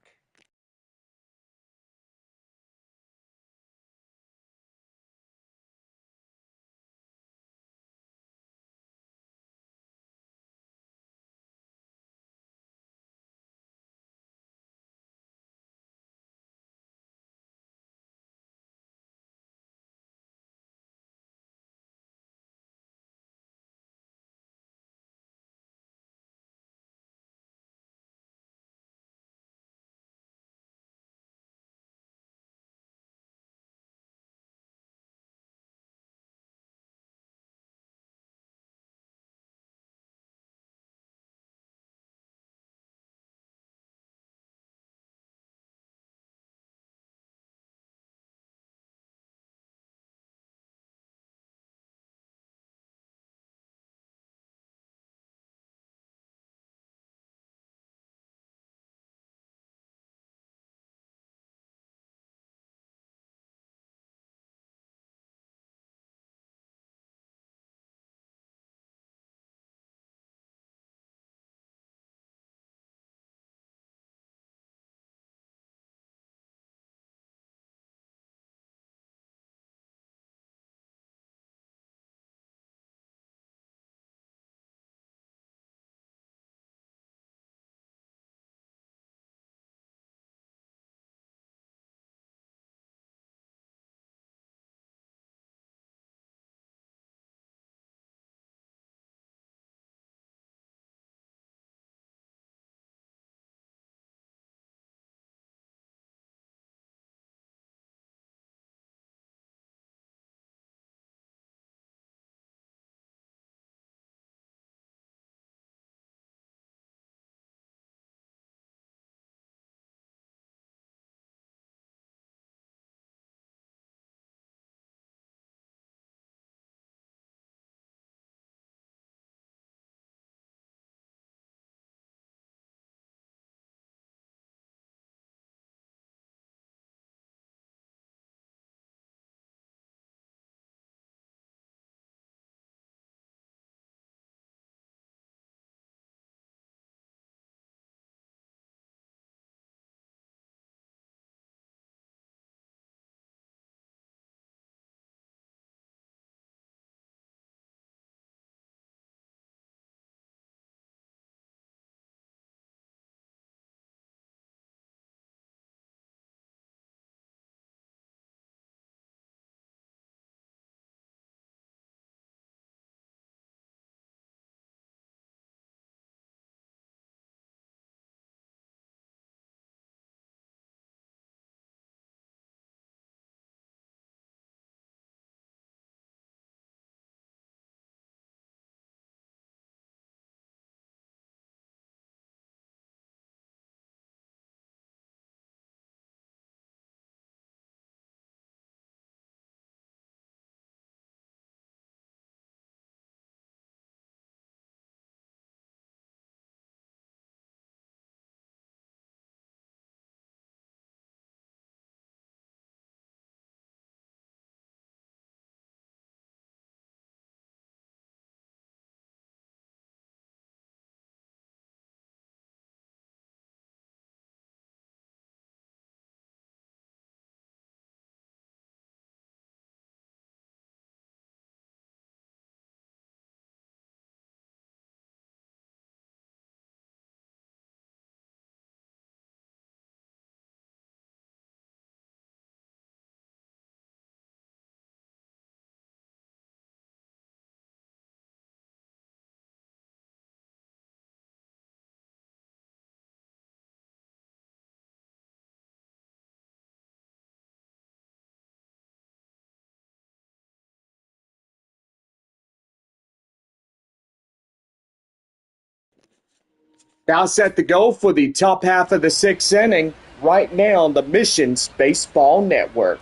Now set to go for the top half of the sixth inning right now on the Missions Baseball Network.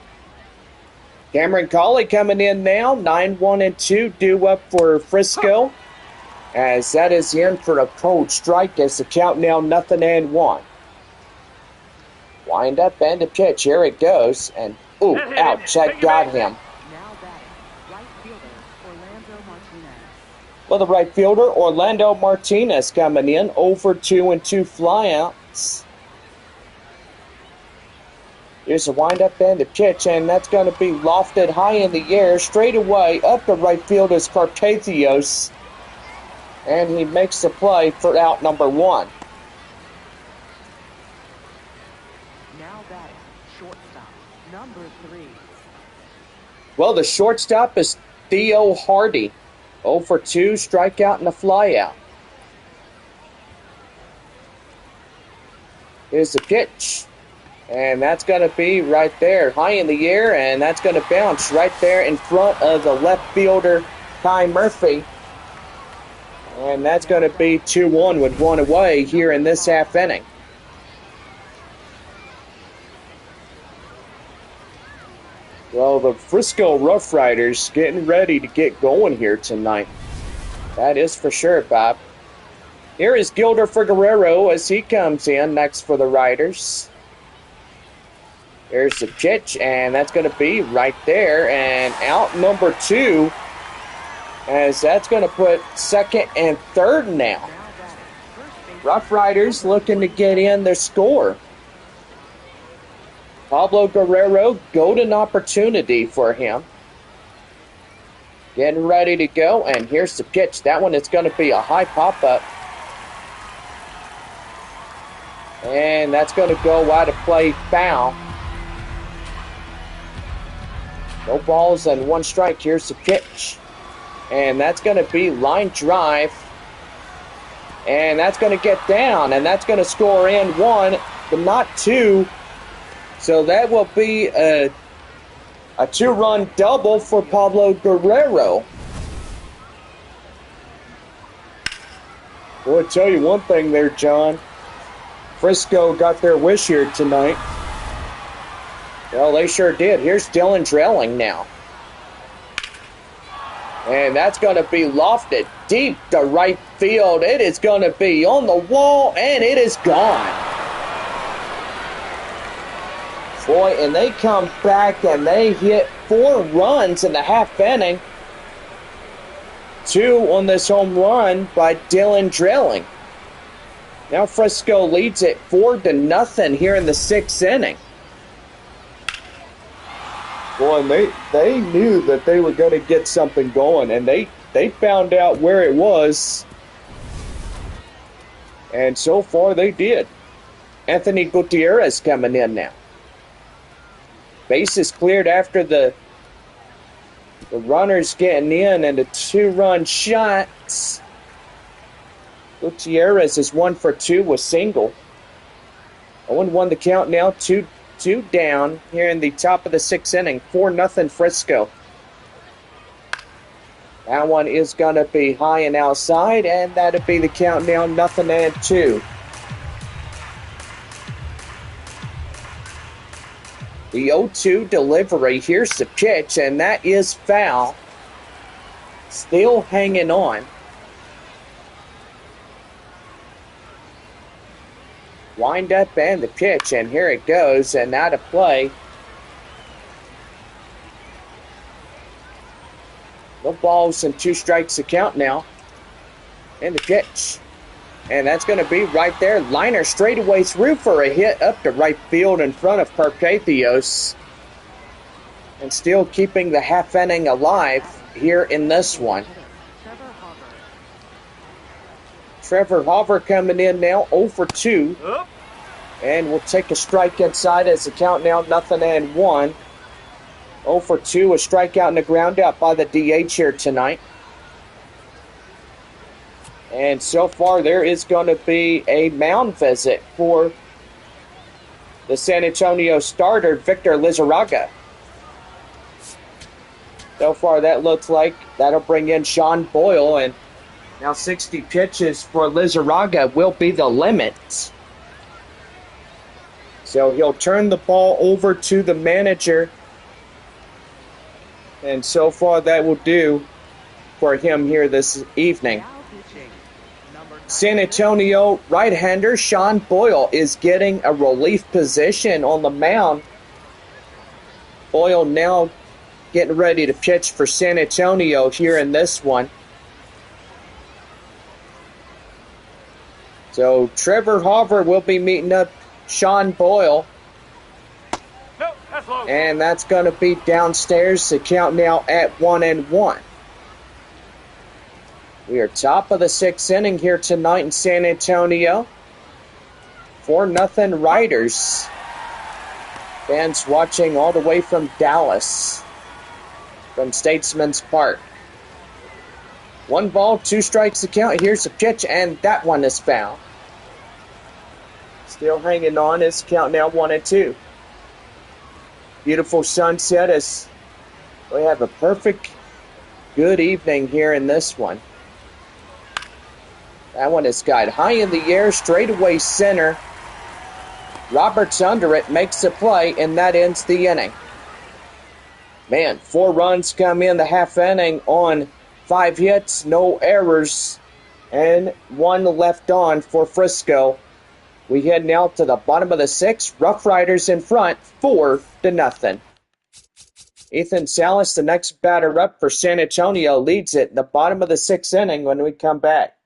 Cameron Colley coming in now, 9-1-2, due up for Frisco. As that is in for a cold strike as the count now 0-1. Wind up and a pitch. Here it goes. And, ooh, ouch, that got him. Now batting, right fielder Orlando Martinez. Well, the right fielder, Orlando Martinez coming in, over 2-2 flyouts. Here's a wind-up and a pitch, and that's going to be lofted high in the air, straight away up the right field is Carpathios. And he makes the play for out number 1. Now batting, shortstop, number 3. Well, the shortstop is Theo Hardy. 0 for 2, strikeout and a flyout. Here's the pitch. And that's going to be right there, high in the air, and that's going to bounce right there in front of the left fielder, Kai Murphy. And that's going to be 2-1 with one away here in this half inning. Well, the Frisco RoughRiders getting ready to get going here tonight. That is for sure, Bob. Here is Gilder Figueroa as he comes in next for the Riders. There's the pitch, and that's going to be right there. And out number 2, as that's going to put second and third now. RoughRiders looking to get in their score. Pablo Guerrero, golden opportunity for him. Getting ready to go, and here's the pitch. That one is going to be a high pop-up. And that's going to go out of play, foul. No balls and 1 strike. Here's the pitch. And that's going to be line drive. And that's going to get down. And that's going to score in 1, but not 2. So that will be a 2-run double for Pablo Guerrero. Boy, I'll tell you one thing there, John. Frisco got their wish here tonight. Well, they sure did. Here's Dylan Drelling now. And that's going to be lofted deep to right field. It is going to be on the wall, and it is gone. Boy, and they come back, and they hit 4 runs in the half inning. 2 on this home run by Dylan Drelling. Now Frisco leads it 4-0 here in the 6th inning. Boy, and they knew that they were going to get something going, and they found out where it was. And so far they did. Anthony Gutierrez coming in now. Bases cleared after the runners getting in, and a 2-run shot. Gutierrez is 1 for 2 with single. 0-1 the count now, 2 down here in the top of the 6th inning. 4-0 Frisco. That one is going to be high and outside, and that'll be the count now, 0-2. The 0-2 delivery. Here's the pitch, and that is foul. Still hanging on. Wind up and the pitch, and here it goes, and out of play. No balls and 2 strikes to count now. And the pitch. And that's going to be right there. Liner straightaway through for a hit up to right field in front of Carpathios. And still keeping the half inning alive here in this one. Trevor Hoover coming in now, 0 for 2. And we'll take a strike inside as the count now 0-1. 0 for 2, a strikeout and a ground out by the DH here tonight. And so far there is going to be a mound visit for the San Antonio starter, Victor Lizarraga. So far that looks like that'll bring in Sean Boyle, and Now 60 pitches for Lizarraga will be the limit. So he'll turn the ball over to the manager. And so far that will do for him here this evening. Now pitching. Number San 96. Antonio right-hander Sean Boyle is getting a relief position on the mound. Boyle now getting ready to pitch for San Antonio here in this one. So Trevor Hoover will be meeting up Sean Boyle. And that's going to be downstairs. The count now at 1-1. We are top of the 6th inning here tonight in San Antonio. 4-0 Riders. Fans watching all the way from Dallas, from Statesman's Park. 1 ball, 2 strikes the count. Here's a pitch, and that one is foul. Still hanging on. It's count now 1-2. Beautiful sunset as we have a perfect good evening here in this one. That one is skied high in the air, straightaway center. Roberts under it, makes the play, and that ends the inning. Man, 4 runs come in the half inning on 5 hits, no errors, and 1 left on for Frisco. We head now to the bottom of the 6th. RoughRiders in front, 4-0. Ethan Salas, the next batter up for San Antonio, leads it in the bottom of the 6th inning when we come back.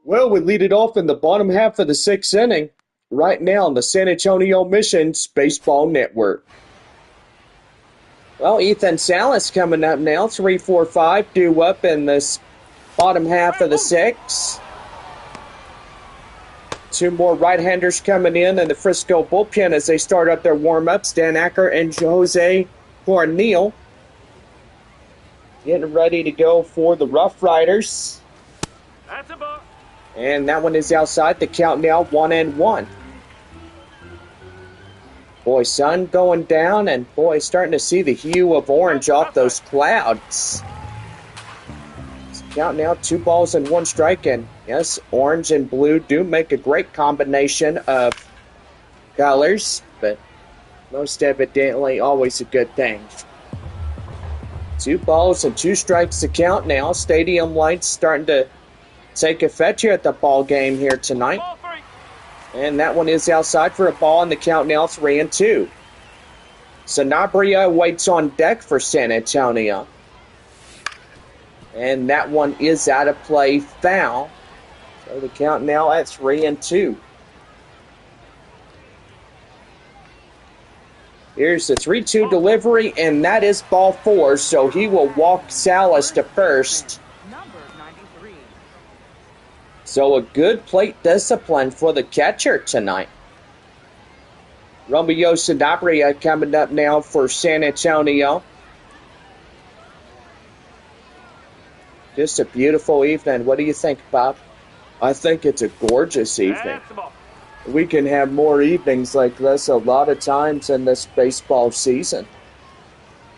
Well, we lead it off in the bottom half of the 6th inning right now on the San Antonio Missions Baseball Network. Well, Ethan Salas coming up now, 3-4-5 due up in this bottom half of the 6th. 2 more right-handers coming in the Frisco bullpen as they start up their warm-ups. Dan Acker and Jose Cornel getting ready to go for the RoughRiders. That's a ball. And that one is outside. The count now 1-1. Boy, sun going down, and boy, starting to see the hue of orange off those clouds. Count now 2 balls and 1 strike, and yes, orange and blue do make a great combination of colors, but most evidently always a good thing. 2 balls and 2 strikes to count now. Stadium lights starting to take effect here at the ball game here tonight. And that one is outside for a ball, and the count now 3-2. Sanabria waits on deck for San Antonio. And that one is out of play, foul. So the count now at 3-2. Here's the 3-2 delivery, and that is ball 4, so he will walk Salas to first. Number 93. So a good plate discipline for the catcher tonight. Romeo Sanabria coming up now for San Antonio. Just a beautiful evening. What do you think, Bob? I think it's a gorgeous evening. That's a ball. We can have more evenings like this a lot of times in this baseball season.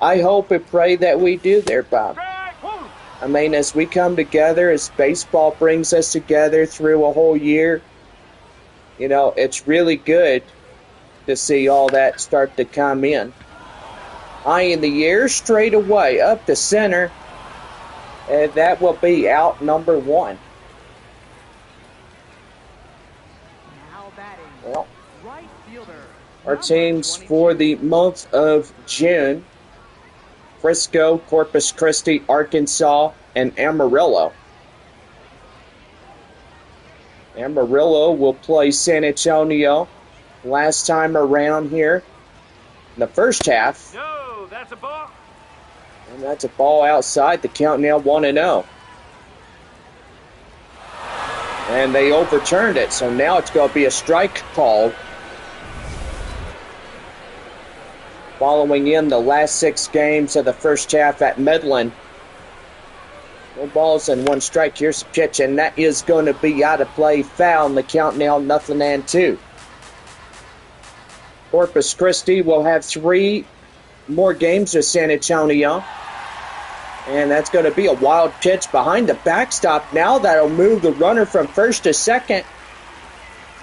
I hope and pray that we do there, Bob. Strike one. I mean, as we come together, as baseball brings us together through a whole year, you know, it's really good to see all that start to come in. High in the air, straight away, up to center, and that will be out number 1. Now batting. Well, Right fielder. our Number teams 22. for the month of June: Frisco, Corpus Christi, Arkansas, and Amarillo. Amarillo will play San Antonio last time around here in the first half. No, that's a ball. And that's a ball outside. The count now 1-0. And they overturned it, so now it's going to be a strike call. Following in the last 6 games of the first half at Midland. No balls and 1 strike. Here's the pitch, and that is going to be out of play, foul, and the count now 0-2. Corpus Christi will have 3 more games with San Antonio. And that's going to be a wild pitch behind the backstop. Now that'll move the runner from first to second.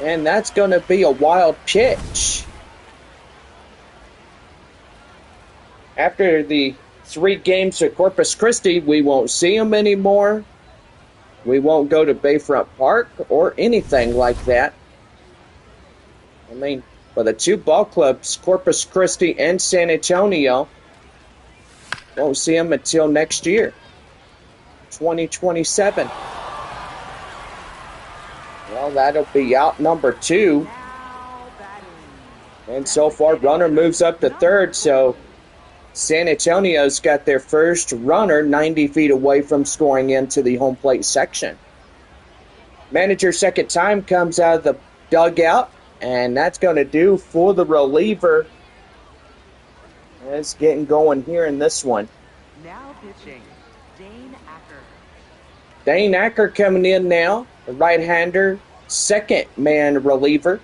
And that's going to be a wild pitch. After the 3 games at Corpus Christi, we won't see him anymore. We won't go to Bayfront Park or anything like that. I mean, for the 2 ball clubs, Corpus Christi and San Antonio, won't see him until next year, 2027. Well, that'll be out number 2. Now batting. And so far, runner moves up to third, so San Antonio's got their first runner 90 feet away from scoring into the home plate section. Manager's second time comes out of the dugout, and that's going to do for the reliever. It's getting going here in this one. Now pitching. Dane Acker. Dane Acker coming in now, the right-hander, second man reliever.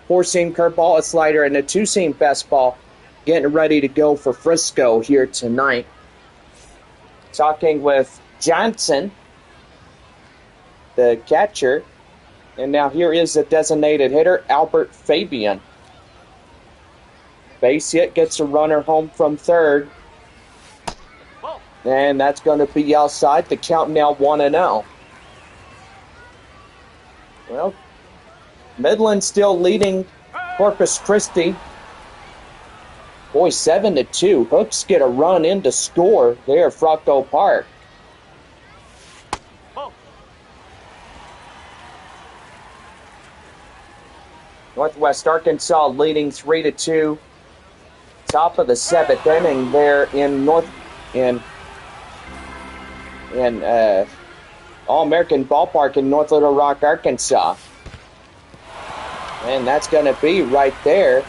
4-seam curveball, a slider, and a 2-seam fastball. Getting ready to go for Frisco here tonight. Talking with Johnson, the catcher. And now here is the designated hitter, Albert Fabian. Base hit, gets a runner home from third. Ball. And that's going to be outside. The count now 1-0. Well, Midland still leading Corpus Christi. Boy, 7-2. Hooks get a run in to score there at Frisco Park. Ball. Northwest Arkansas leading 3-2. Top of the 7th inning there in All-American Ballpark in North Little Rock, Arkansas. And that's going to be right there.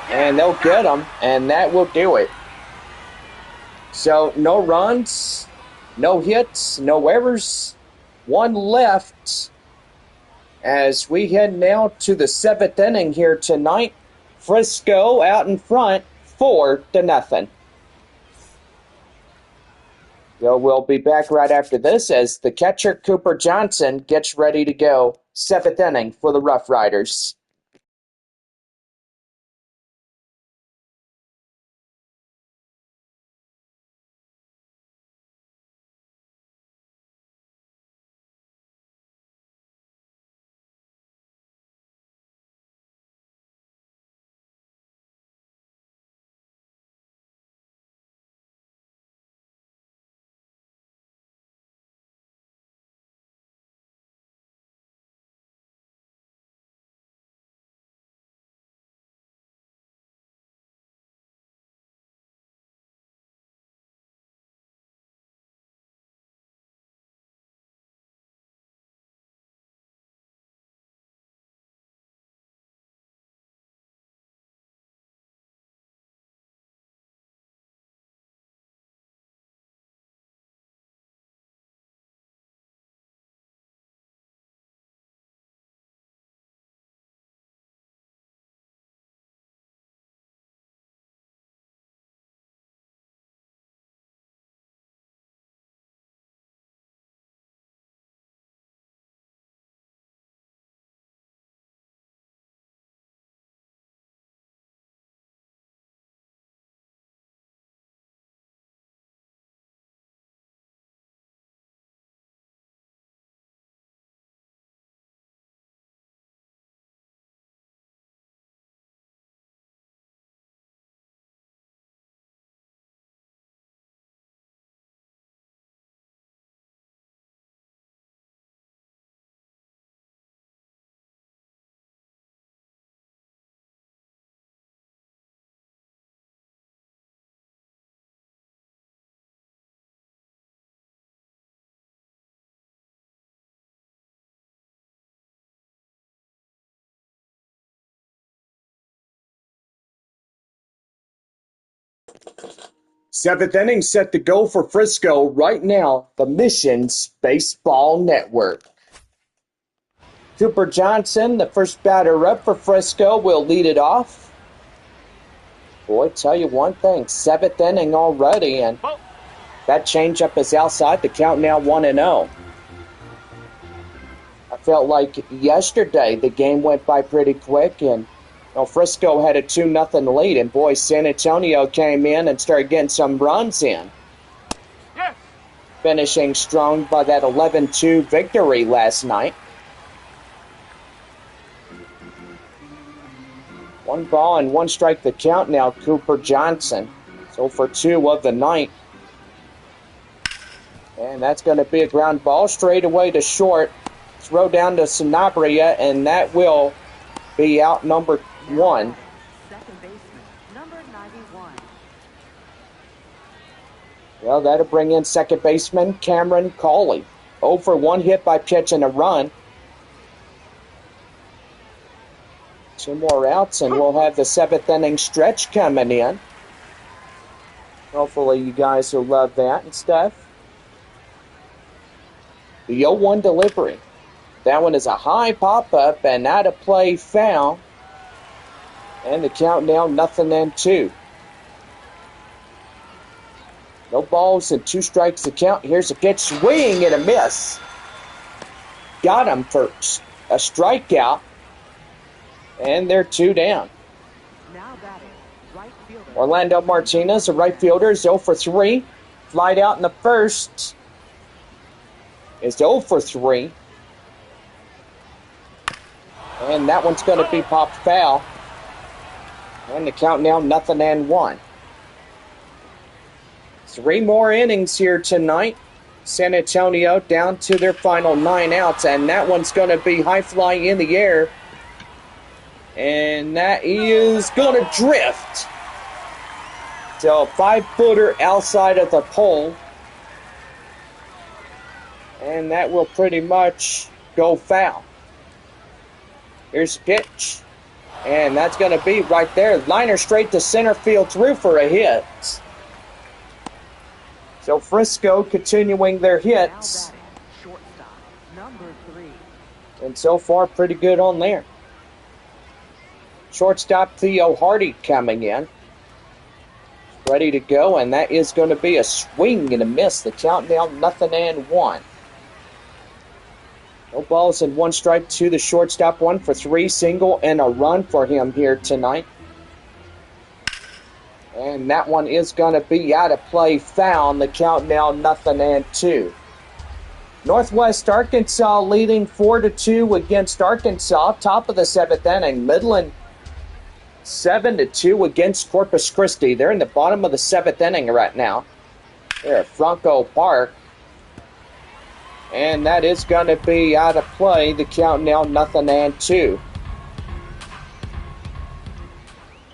And they'll get them, and that will do it. So no runs, no hits, no errors, 1 left as we head now to the 7th inning here tonight. Frisco out in front, 4-0. So we'll be back right after this as the catcher Cooper Johnson gets ready to go. 7th inning for the RoughRiders. Seventh inning set to go for Frisco right now. The Missions Baseball Network. Cooper Johnson, the first batter up for Frisco, will lead it off. Boy, tell you one thing, seventh inning already, and Ball. that changeup is outside. The count now 1-0. I felt like yesterday the game went by pretty quick, and Frisco had a 2-0 lead, and boy, San Antonio came in and started getting some runs in, Yes. finishing strong by that 11-2 victory last night. 1 ball and 1 strike the count now, Cooper Johnson. So for 2 of the night. And that's going to be a ground ball straight away to short. Throw down to Sanabria, and that will be out number 1. Second baseman, number 91. Well, that'll bring in second baseman Cameron Cawley. 0 for 1 hit by pitch and a run. 2 more outs, and we'll have the 7th inning stretch coming in. Hopefully you guys will love that and stuff. The 0-1 delivery. That one is a high pop-up and out of play foul. And the count now 0-2. No balls and 2 strikes to count. Here's a pitch, swing and a miss. Got him for a strikeout. And they're 2 down. Now batting, right fielder. Orlando Martinez, the right fielder, is 0 for 3. Flied out in the first is 0 for 3. And that one's going to be popped foul. And the count now 0-1. 3 more innings here tonight. San Antonio down to their final 9 outs, and that one's going to be high fly in the air. And that is going to drift. So 5-footer outside of the pole. And that will pretty much go foul. Here's the pitch. And that's going to be right there. Liner straight to center field through for a hit. So Frisco continuing their hits. Now batting, shortstop, number 3. And so far, pretty good on there. Shortstop Theo Hardy coming in. Ready to go, and that is going to be a swing and a miss. The count now 0-1. No balls and 1 strike to the shortstop. 1 for 3, single and a run for him here tonight. And that one is going to be out of play, foul. The count now 0-2. Northwest Arkansas leading 4-2 against Arkansas. Top of the 7th inning. Midland 7-2 against Corpus Christi. They're in the bottom of the 7th inning right now. They're at Franco Park. And that is going to be out of play. The count now 0-2.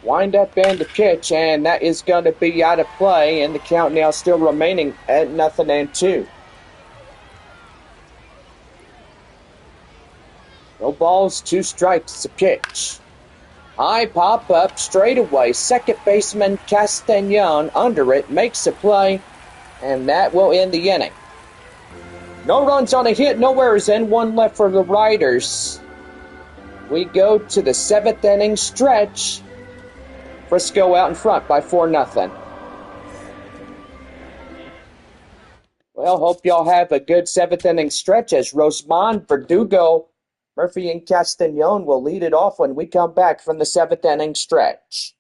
Wind up and the pitch, and that is going to be out of play. And the count now still remaining at 0-2. No balls, 2 strikes. It's a pitch. High pop up, straight away. Second baseman Castagnon under it, makes a play, and that will end the inning. No runs on a hit, no errors, and 1 left for the Riders. We go to the 7th inning stretch. Frisco out in front by 4-0. Well, hope y'all have a good 7th inning stretch as Rosemond, Verdugo, Murphy, and Castagnon will lead it off when we come back from the 7th inning stretch.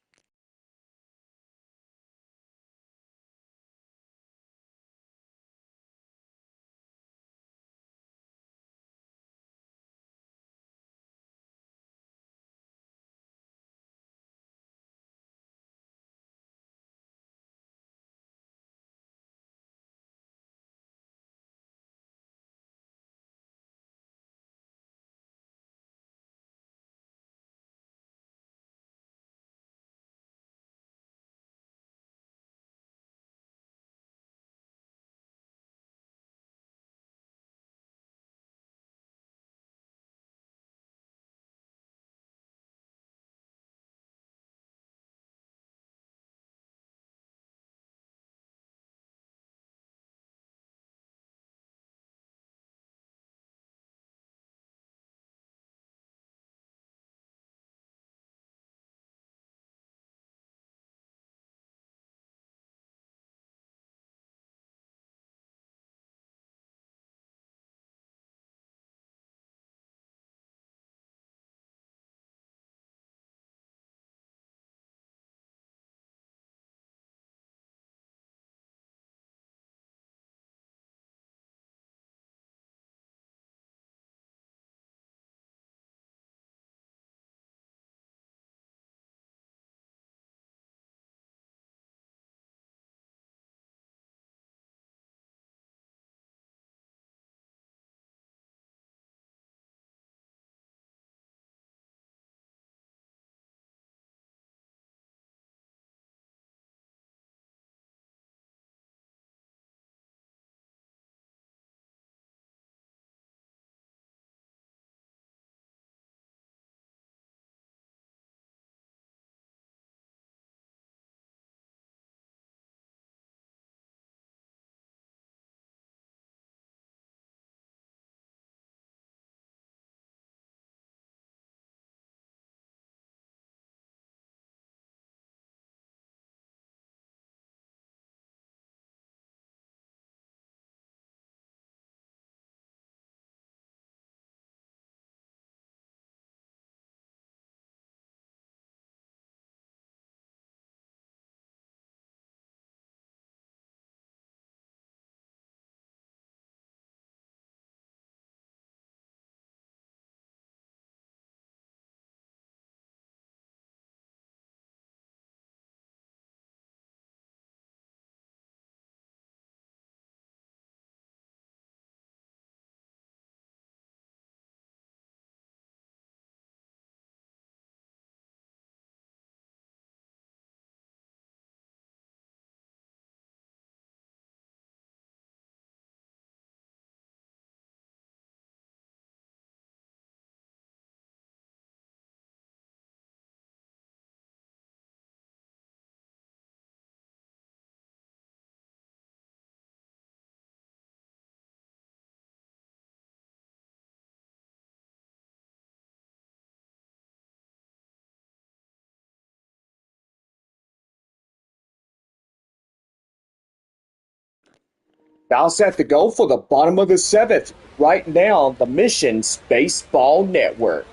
Bounce at the goal for the bottom of the seventh. Right now, the Missions Baseball Network.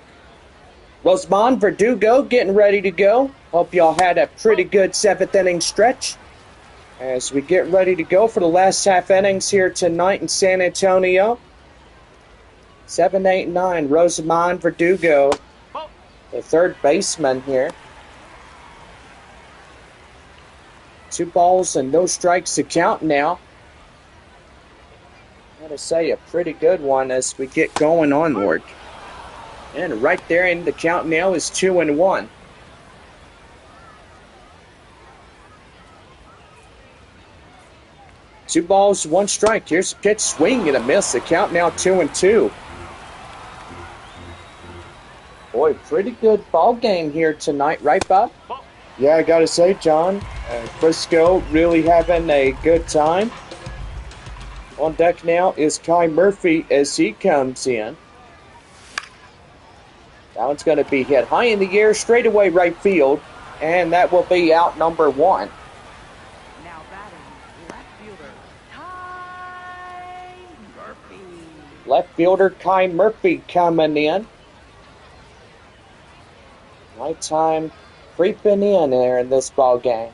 Rosemont Verdugo getting ready to go. Hope y'all had a pretty good seventh inning stretch. As we get ready to go for the last half innings here tonight in San Antonio. 7, 8, 9, Rosemont Verdugo, the third baseman here. 2 balls and no strikes to count now. Gotta say, a pretty good one as we get going onward. And right there in the count now is 2-1. Two balls, one strike. Here's a pitch, swing and a miss. The count now 2-2. Boy, pretty good ball game here tonight, right, Bob? Yeah, I gotta say, John, Frisco really having a good time. On deck now is Kai Murphy as he comes in. That one's going to be hit high in the air, straight away right field, and that will be out number 1. Now batting, left fielder, Ty Murphy. Left fielder Kai Murphy coming in. Nighttime creeping in there in this ball game.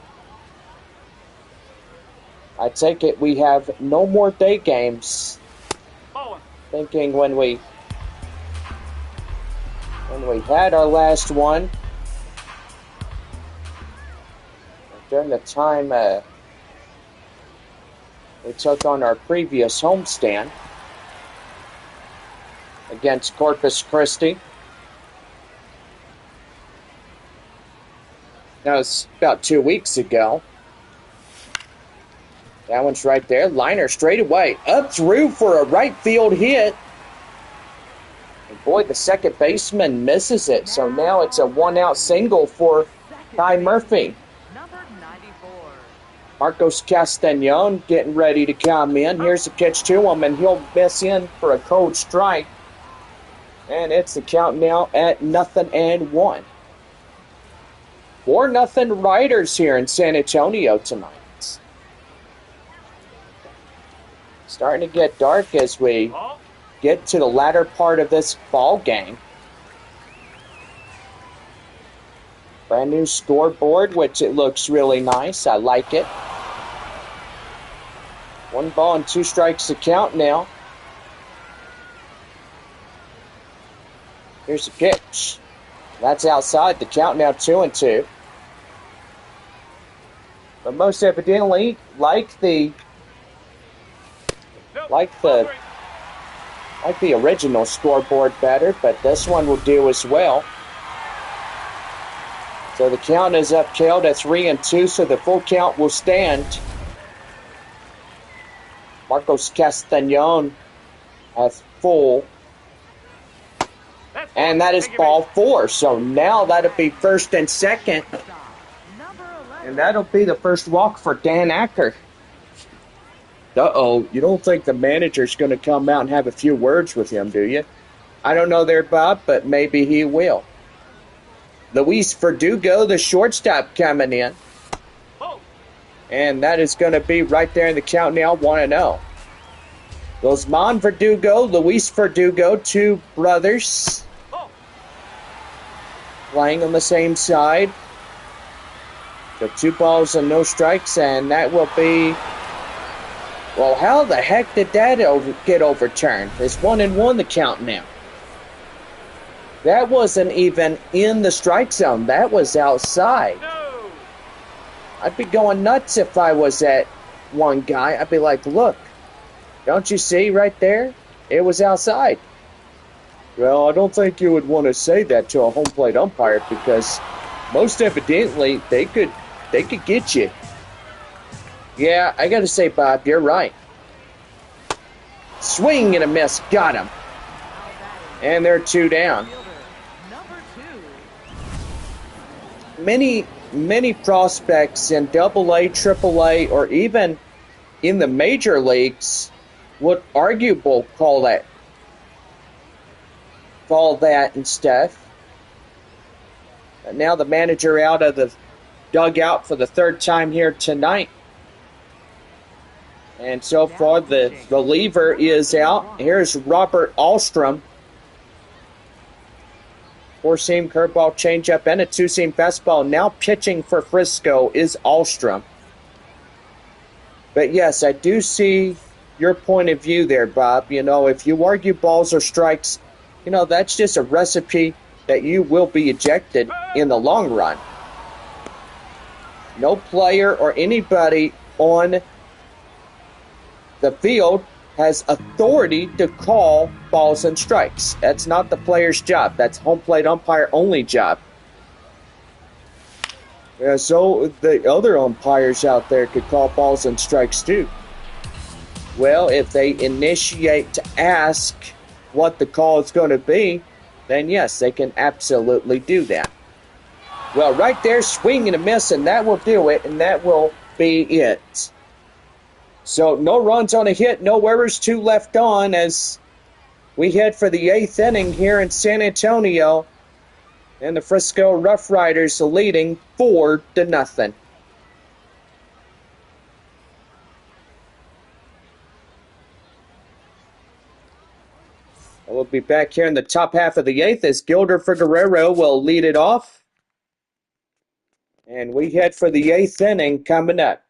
I take it we have no more day games. Thinking when we had our last one, during the time we took on our previous homestand against Corpus Christi. That was about 2 weeks ago. That one's right there. Liner straight away. Up through for a right field hit. And boy, the second baseman misses it. So now it's a 1-out single for Ty Murphy. Number 94. Marcos Castañon getting ready to come in. Here's a pitch to him, and he'll miss in for a cold strike. And it's the count now at 0-1. 4-0 Riders here in San Antonio tonight. Starting to get dark as we get to the latter part of this ball game. Brand new scoreboard, which it looks really nice. I like it. 1 ball and 2 strikes to count now. Here's a pitch. That's outside. The count now 2-2. But most evidently, like the original scoreboard better, but this one will do as well. So the count is upheld at 3-2, so the full count will stand. Marcos Castañon has full. And that is ball 4. So now that'll be first and second. And that'll be the first walk for Dan Acker. Uh-oh, you don't think the manager's going to come out and have a few words with him, do you? I don't know there, Bob, but maybe he will. Luis Verdugo, the shortstop, coming in. And that is going to be right there in the count now, 1-0. Guzman Verdugo, Luis Verdugo, 2 brothers. Playing on the same side. So 2 balls and no strikes, and that will be... Well, how the heck did that get overturned? It's 1-1 the count now. That wasn't even in the strike zone. That was outside. No. I'd be going nuts if I was that one guy. I'd be like, look, don't you see right there? It was outside. Well, I don't think you would want to say that to a home plate umpire because most evidently they could get you. Yeah, I got to say, Bob, you're right. Swing and a miss. Got him. And they're 2 down. Many prospects in AA, AAA, or even in the major leagues would arguable call that and stuff. But now the manager out of the dugout for the 3rd time here tonight. And so far, the reliever is out. Here's Robert Alstrom. Four-seam curveball, changeup, and a two-seam fastball. Now pitching for Frisco is Alstrom. But yes, I do see your point of view there, Bob. You know, if you argue balls or strikes, you know, that's just a recipe that you will be ejected in the long run. No player or anybody on the field has authority to call balls and strikes. That's not the player's job. That's home plate umpire only job. Yeah, so the other umpires out there could call balls and strikes too. Well, if they initiate to ask what the call is going to be, then yes, they can absolutely do that. Well, right there, swing and a miss, and that will do it, and that will be it. So no runs on a hit, no errors, 2 left on as we head for the 8th inning here in San Antonio. And the Frisco RoughRiders leading 4-0. We'll be back here in the top half of the 8th as Gilder Figueroa will lead it off. And we head for the 8th inning coming up.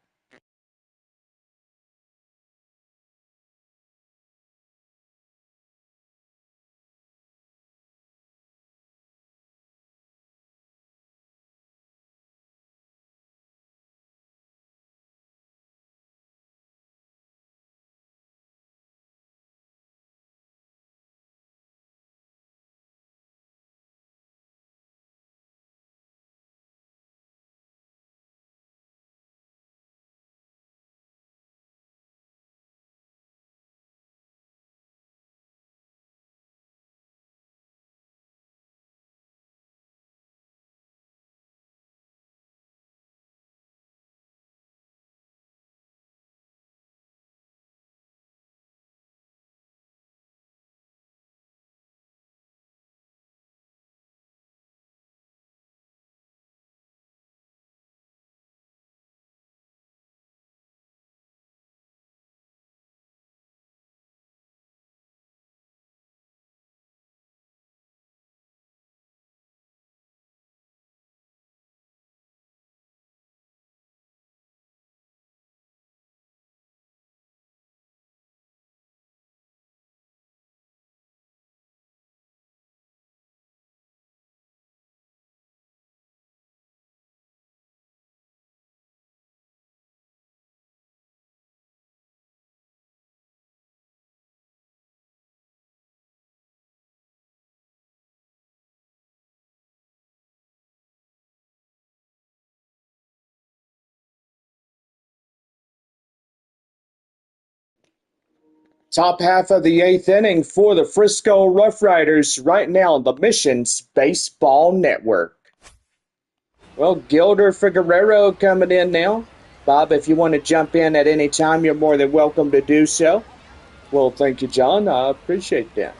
Top half of the 8th inning for the Frisco RoughRiders right now on the Missions Baseball Network. Well, Gilder Figueroa coming in now. Bob, if you want to jump in at any time, you're more than welcome to do so. Well, thank you, John. I appreciate that.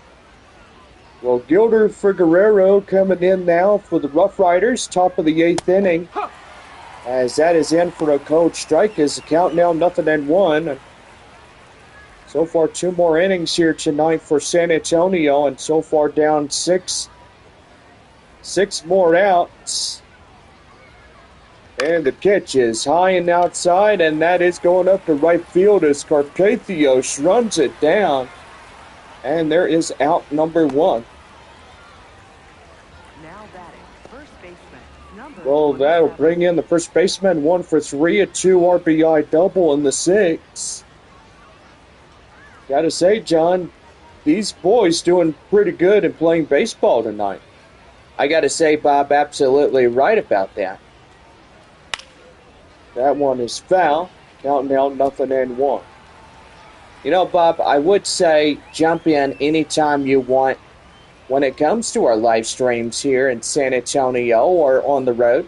Well, Gilder Figueroa coming in now for the RoughRiders, top of the 8th inning. As that is in for a cold strike, is the count now 0-1. So far, 2 more innings here tonight for San Antonio, and so far down 6 more outs. And the pitch is high and outside, and that is going up to right field as Carpathios runs it down. And there is out number 1. Now batting, first baseman, number Well, that'll 27. bring in the first baseman, 1 for 3, a 2 RBI double in the 6th. Gotta say, John, these boys doing pretty good in playing baseball tonight. I got to say, Bob, absolutely right about that. That one is foul. Count now 0-1. You know, Bob, I would say jump in anytime you want when it comes to our live streams here in San Antonio or on the road.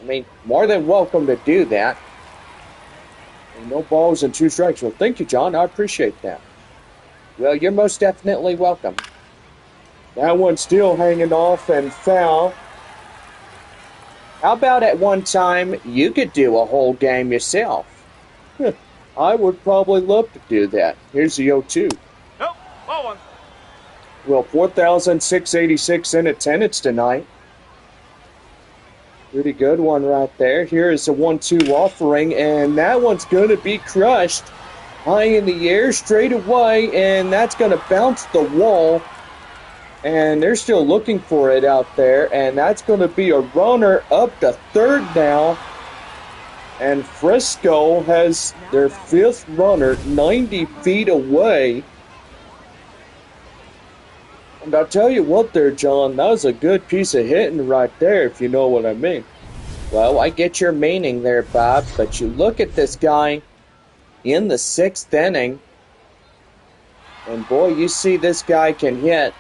I mean, more than welcome to do that. And no balls and 2 strikes. Well, thank you, John. I appreciate that. Well, you're most definitely welcome. That one's still hanging off and foul. How about at one time you could do a whole game yourself? I would probably love to do that. Here's the 0-2. Nope. Ball one. Well, 4,686 in attendance tonight. Pretty good one right there. Here is a 1-2 offering, and that one's going to be crushed high in the air straight away, and that's going to bounce the wall. And they're still looking for it out there, and that's going to be a runner up to third now. And Frisco has their fifth runner 90 feet away. And I'll tell you what there, John, that was a good piece of hitting right there, if you know what I mean. Well, I get your meaning there, Bob, but you look at this guy in the sixth inning, and boy, you see this guy can hit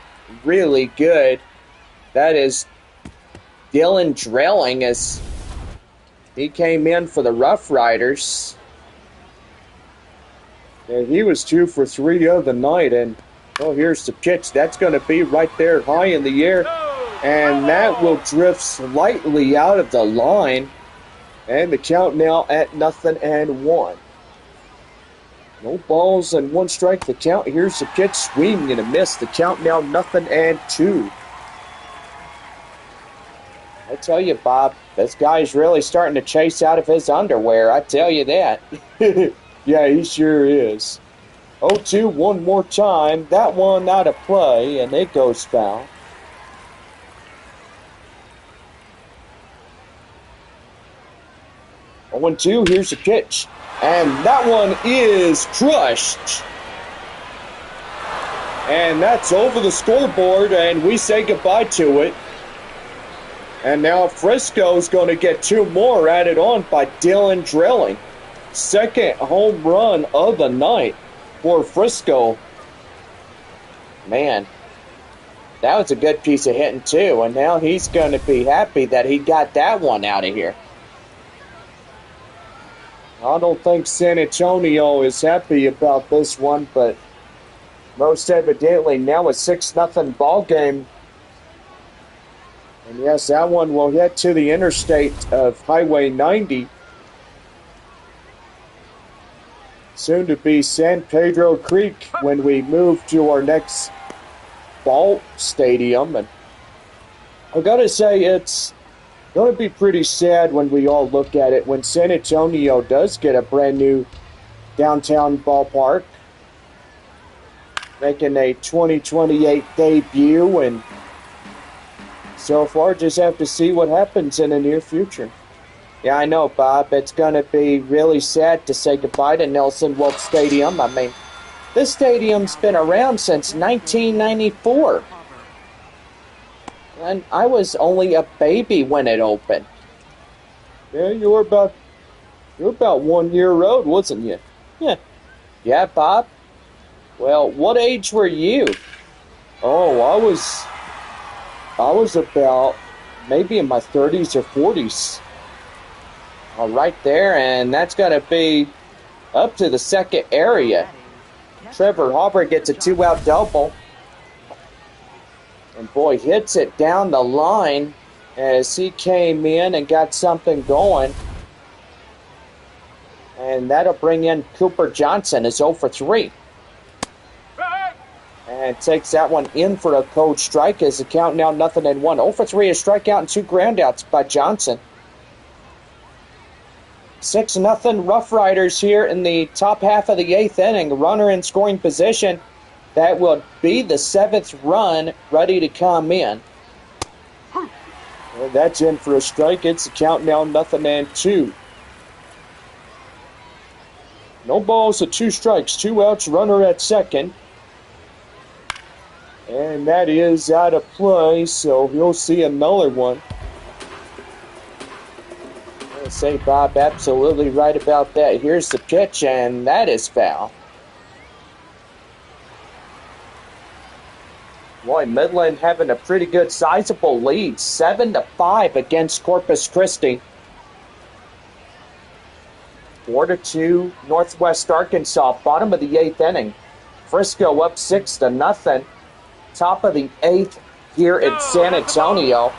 really good. That is Dylan Drilling as he came in for the RoughRiders. And he was 2 for 3 of the night, and oh, here's the pitch. That's going to be right there high in the air. And that will drift slightly out of the line. And the count now at 0-1. No balls and 1 strike. The count. Here's the pitch. Swing and a miss. The count now 0-2. I tell you, Bob, this guy's really starting to chase out of his underwear. I tell you that. Yeah, he sure is. 0-2 one more time. That one out of play, and it goes foul. 0-2, here's the pitch. And that one is crushed. And that's over the scoreboard, and we say goodbye to it. And now Frisco's going to get 2 more added on by Dylan Drilling. Second home run of the night for Frisco. Man, that was a good piece of hitting too, and now he's going to be happy that he got that one out of here. I don't think San Antonio is happy about this one, but most evidently now a 6-0 ball game. And yes, that one will head to the interstate of Highway 90. Soon to be San Pedro Creek when we move to our next ball stadium. And I gotta say, it's going to be pretty sad when we all look at it when San Antonio does get a brand new downtown ballpark, making a 2028 debut, and so far just have to see what happens in the near future. Yeah, I know, Bob. It's going to be really sad to say goodbye to Nelson Wolff Stadium. I mean, this stadium's been around since 1994. And I was only a baby when it opened. Yeah, you were about 1 year old, wasn't you? Yeah. Yeah, Bob? Well, what age were you? Oh, I was about maybe in my 30s or 40s. All right there, and that's going to be up to the second area. Trevor Hopper gets a 2-out double. And boy, hits it down the line as he came in and got something going. And that'll bring in Cooper Johnson as 0 for 3. And takes that one in for a cold strike as the count now 0-1. 0 for 3, a strikeout and 2 groundouts by Johnson. 6-0 RoughRiders here in the top half of the 8th inning. Runner in scoring position. That will be the 7th run ready to come in. Well, that's in for a strike. It's the count now 0-2. No balls and 2 strikes. 2 outs, runner at second. And that is out of play, so you'll see another one. I say, Bob, absolutely right about that. Here's the pitch, and that is foul. Boy, Midland having a pretty good sizable lead, 7-5 against Corpus Christi. 4-2 Northwest Arkansas, bottom of the 8th inning. Frisco up 6-0. Top of the 8th here in San Antonio.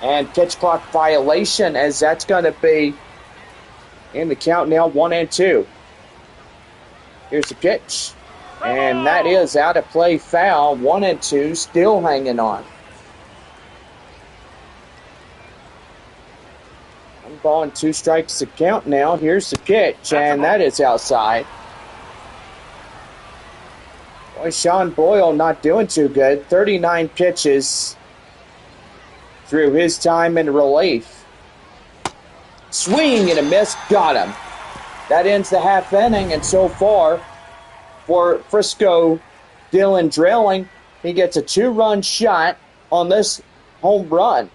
And pitch clock violation, as that's going to be In the count now, 1-2. Here's the pitch. And that is out of play foul. 1-2, still hanging on. 1 ball and 2 strikes to count now. Here's the pitch, and that is outside. Boy, Sean Boyle not doing too good. 39 pitches through his time in relief. Swing and a miss, got him. That ends the half inning, and so far for Frisco, Dylan Drilling, he gets a 2-run shot on this home run.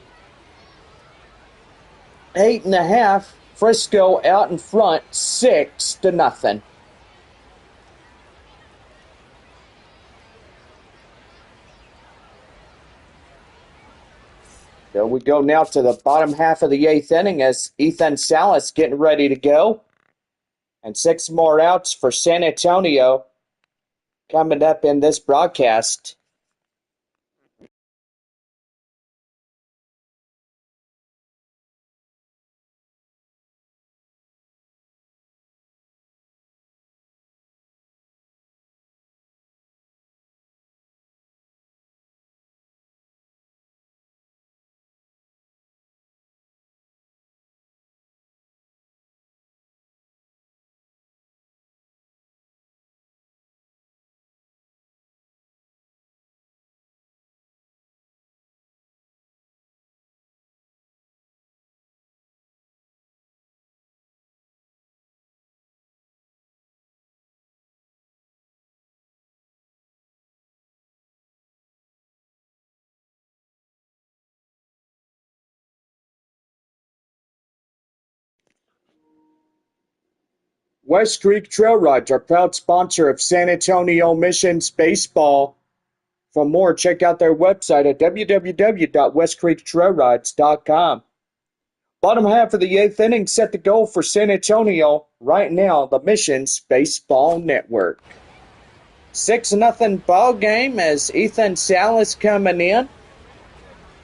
8.5, Frisco out in front, 6-0. So we go now to the bottom half of the 8th inning as Ethan Salas getting ready to go. And 6 more outs for San Antonio coming up in this broadcast. West Creek Trail Rides are proud sponsor of San Antonio Missions Baseball. For more, check out their website at www.westcreektrailrides.com. Bottom half of the 8th inning set to go for San Antonio. Right now, the Missions Baseball Network. 6-0 ball game as Ethan Salas coming in.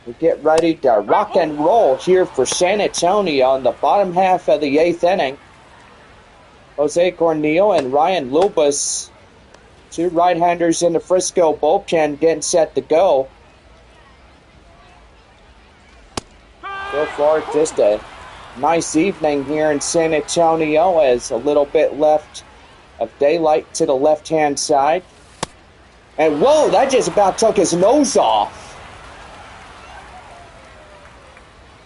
We get ready to rock and roll here for San Antonio in the bottom half of the 8th inning. Jose Cornel and Ryan Lubas, 2 right-handers in the Frisco bullpen, getting set to go. So far, just a nice evening here in San Antonio, as a little bit left of daylight to the left-hand side. And whoa, that just about took his nose off.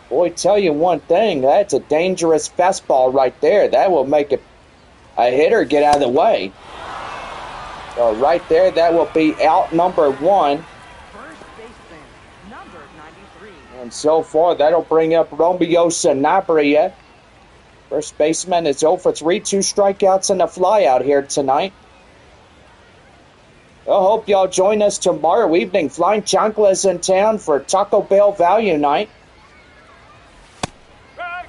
Boy, tell you one thing, that's a dangerous fastball right there. That will make a hitter get out of the way. So right there, that will be out number 1. First baseman, number 93. And so far, that'll bring up Romeo Sanabria. First baseman is 0 for 3, 2 strikeouts and a flyout here tonight. I hope y'all join us tomorrow evening. Flying Chancla's in town for Taco Bell Value Night.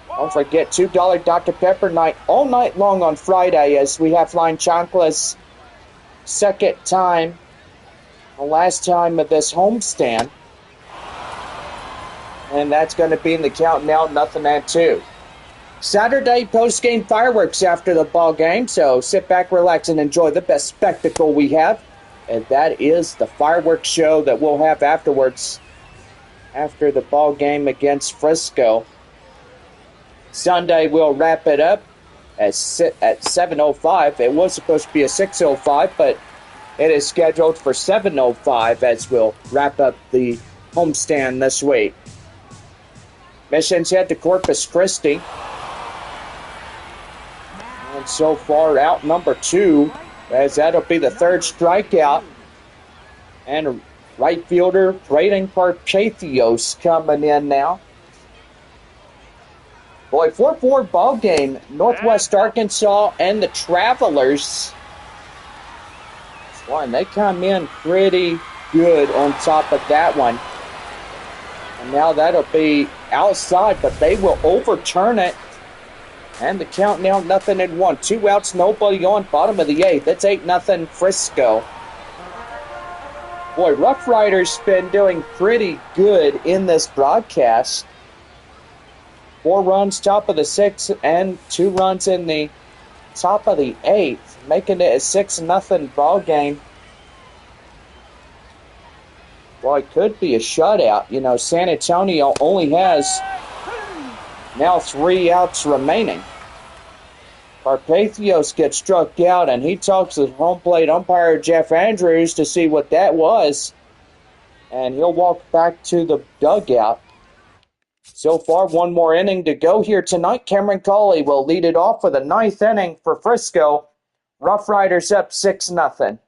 Don't forget $2 Dr. Pepper night all night long on Friday, as we have Flying Chancla's second time, the last time of this homestand. And that's going to be in the count now, 0-2. Saturday post-game fireworks after the ball game, so sit back, relax, and enjoy the best spectacle we have. And that is the fireworks show that we'll have afterwards, after the ball game against Frisco. Sunday, we'll wrap it up at 7:05. It was supposed to be a 6:05, but it is scheduled for 7:05 as we'll wrap up the homestand this week. Missions head to Corpus Christi. And so far, out number 2, as that'll be the 3rd strikeout. And right fielder Braden Carpathios coming in now. Boy, 4-4 ball game. Northwest Arkansas and the Travelers. One, they come in pretty good on top of that one. And now that'll be outside, but they will overturn it. And the count now 0-1. 2 outs, nobody on, bottom of the 8th. It's 8-0 Frisco. Boy, RoughRiders been doing pretty good in this broadcast. 4 runs top of the 6th and 2 runs in the top of the 8th, making it a 6-0 ball game. Well, it could be a shutout. You know, San Antonio only has now 3 outs remaining. Carpathios gets struck out, and he talks to home plate umpire Jeff Andrews to see what that was. And he'll walk back to the dugout. So far, 1 more inning to go here tonight. Cameron Cawley will lead it off for the 9th inning for Frisco. RoughRiders up 6-0.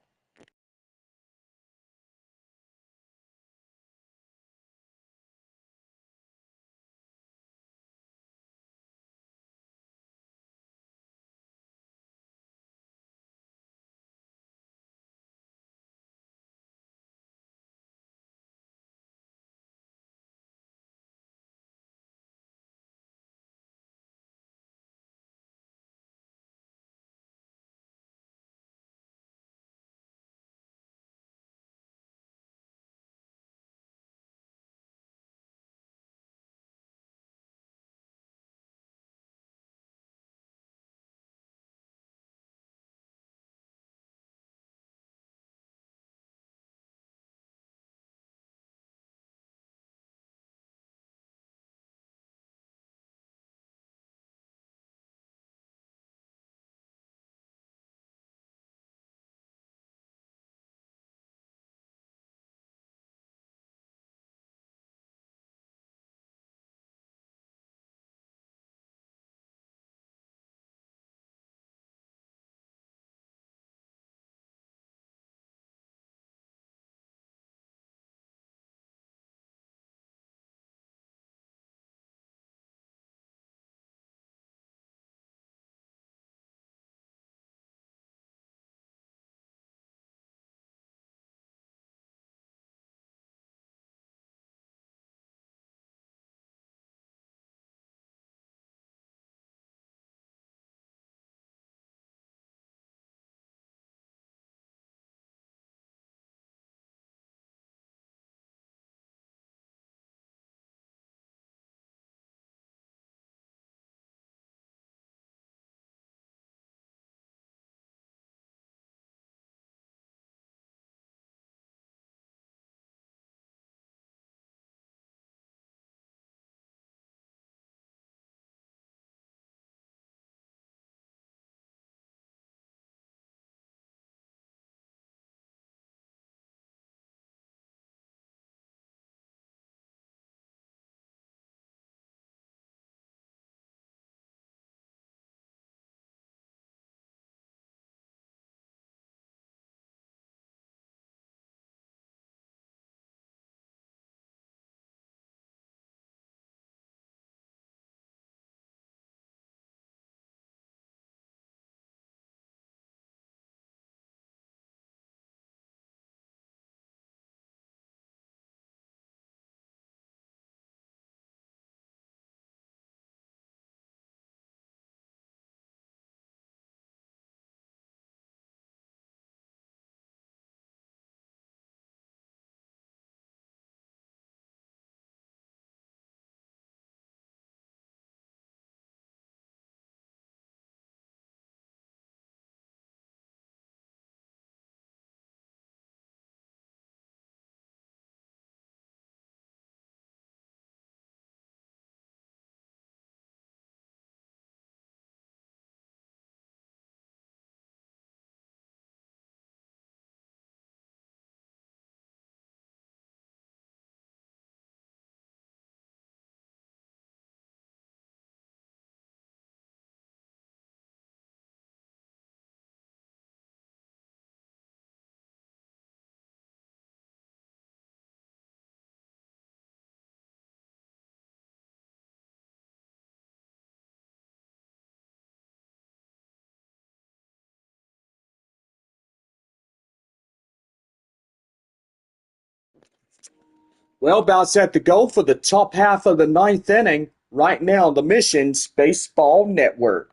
Well, about set to go for the top half of the 9th inning right now on the Missions Baseball Network.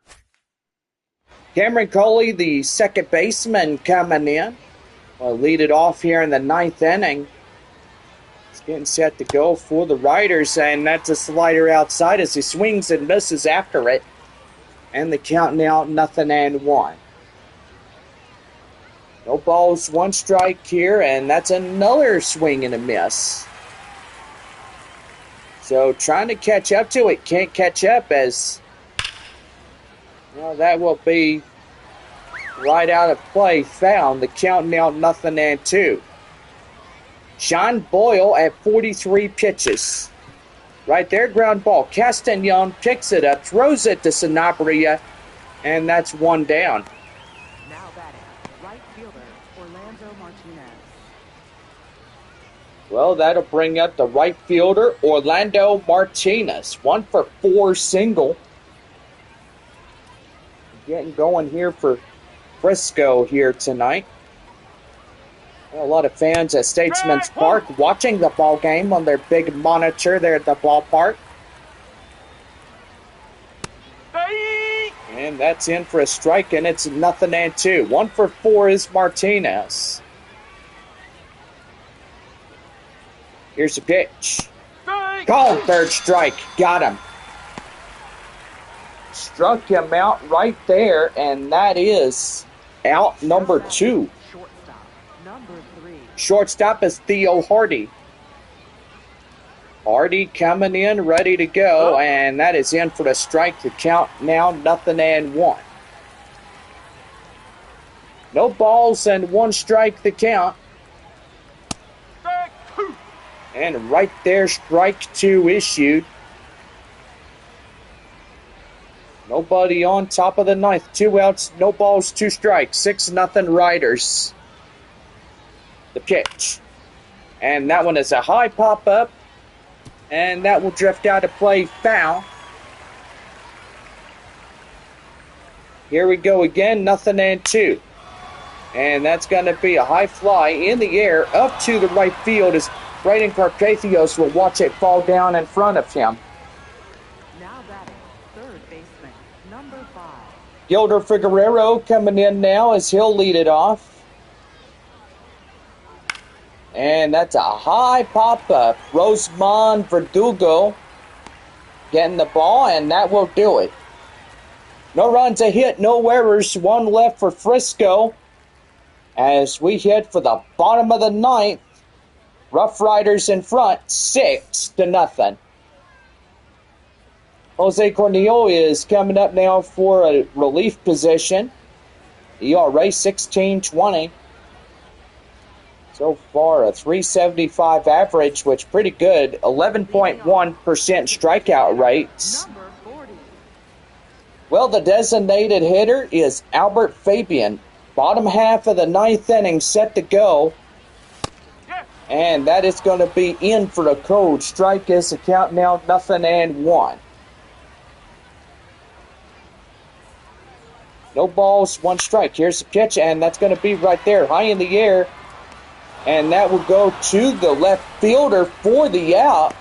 Cameron Coley, the second baseman, coming in. Will lead it off here in the 9th inning. He's Getting set to go for the Riders, and that's a slider outside as he swings and misses after it. And the count now 0-1. No balls, 1 strike here, and that's another swing and a miss. So trying to catch up to it, can't catch up as, well, that will be right out of play, found. The count now 0-2. Sean Boyle at 43 pitches. Right there, ground ball. Castagnon picks it up, throws it to Sanabria, and that's 1 down. Now batting, right fielder Orlando Martinez. Well, that'll bring up the right fielder, Orlando Martinez. 1 for 4 single. Getting going here for Frisco here tonight. A lot of fans at Statesman's Park watching the ball game on their big monitor there at the ballpark. And that's in for a strike, and it's 0-2. 1 for 4 is Martinez. Here's a pitch. Called, third strike. Got him. Struck him out right there, and that is out number 2. Shortstop, number 3. Shortstop is Theo Hardy. Hardy coming in, ready to go, and that is in for the strike. The count now 0-1. No balls and 1 strike the count. And right there, strike 2 issued. Nobody on, top of the 9th. 2 outs, no balls, 2 strikes. 6-0 Riders. The pitch. And that one is a high pop-up. And that will drift out of play, foul. Here we go again, 0-2. And that's going to be a high fly in the air up to the right field as Braden Carpathios will watch it fall down in front of him. Now batting, third baseman, number 5. Gilder Figueroa coming in now as he'll lead it off. And that's a high pop-up. Rosemond Verdugo getting the ball, and that will do it. No runs, a hit, no errors. 1 left for Frisco as we hit for the bottom of the 9th. RoughRiders in front, 6-0. Jose Cornelio is coming up now for a relief position. ERA 16.20. So far, a 375 average, which pretty good. 11.1% strikeout rates. Number 40. Well, the designated hitter is Albert Fabian. Bottom half of the 9th inning set to go. And that is going to be in for the code. Strike is the count now 0-1. No balls, 1 strike. Here's the pitch, and that's going to be right there, high in the air. And that will go to the left fielder for the out.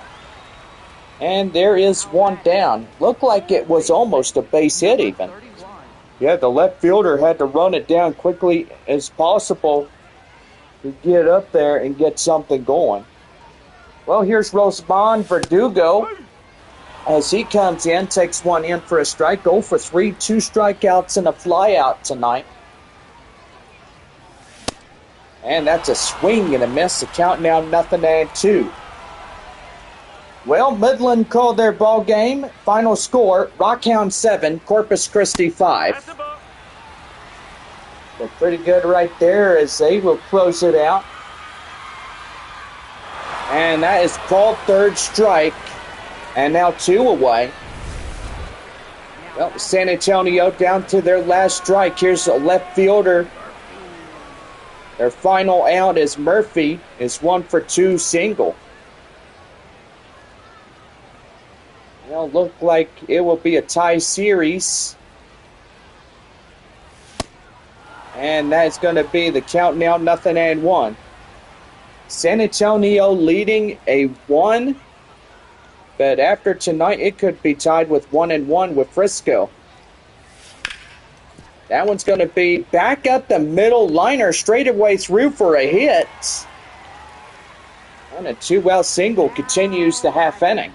And there is 1 down. Looked like it was almost a base hit even. 31. Yeah, the left fielder had to run it down quickly as possible to get up there and get something going. Well, here's Rosemond Verdugo as he comes in, takes 1 in for a strike. 0 for 3, 2 strikeouts and a flyout tonight. And that's a swing and a miss. The count now 0-2. Well, Midland called their ball game. Final score, Rockhound 7, Corpus Christi 5. So pretty good right there as they will close it out. And that is called third strike. And now 2 away. Well, San Antonio down to their last strike. Here's a left fielder. Their final out is Murphy. Is 1 for 2 single. Well, look like it will be a tie series. And that's going to be the count now 0-1. San Antonio leading a 1. But after tonight, it could be tied with 1-1 with Frisco. That one's going to be back up the middle liner, straight away through for a hit. And a 2-out single continues the half inning.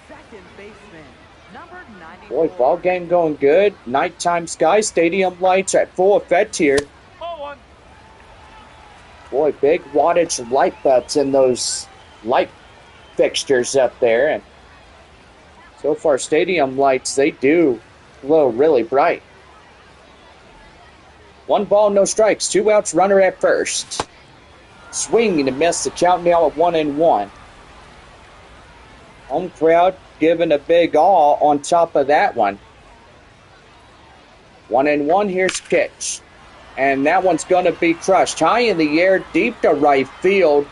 Second baseman, number 94. Boy, ball game going good. Nighttime sky, stadium lights at full effect here. Ball one. Boy, big wattage light bulbs in those light fixtures up there. And so far, stadium lights, they do glow really bright. 1 ball, no strikes. 2 outs, runner at first. Swing and a miss. The count now at 1-1. Home crowd giving a big awe on top of that one. 1-1, here's pitch. And that one's going to be crushed. High in the air, deep to right field.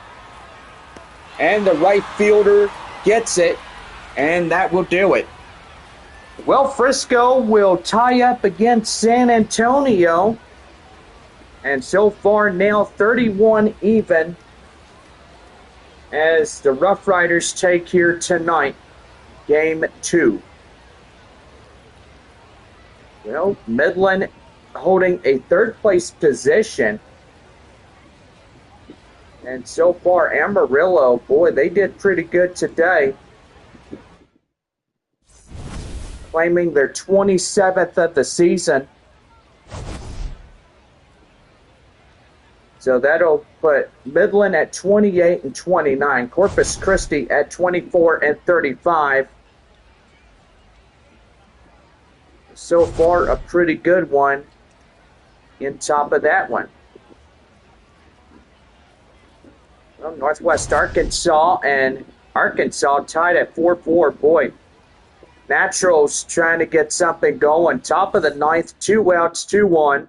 And the right fielder gets it. And that will do it. Well, Frisco will tie up against San Antonio. And so far now 31 even as the RoughRiders take here tonight, Game 2. Well, Midland holding a third-place position. And so far, Amarillo, boy, they did pretty good today. Claiming their 27th of the season. So that'll put Midland at 28 and 29. Corpus Christi at 24 and 35. So far, a pretty good one in top of that one. Well, Northwest Arkansas and Arkansas tied at 4-4. Boy, Naturals trying to get something going. Top of the ninth, 2 outs, 2-1.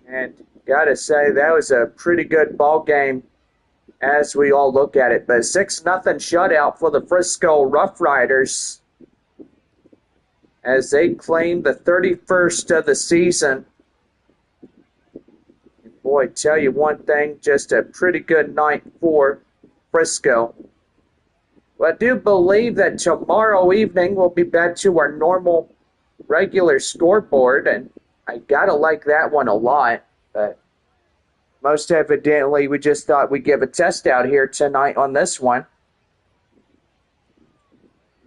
And gotta say, that was a pretty good ball game as we all look at it. But 6-0 shutout for the Frisco RoughRiders as they claim the 31st of the season. Boy, tell you one thing, just a pretty good night for Frisco. Well, I do believe that tomorrow evening we'll be back to our normal regular scoreboard, and I gotta like that one a lot, but most evidently we just thought we'd give a test out here tonight on this one.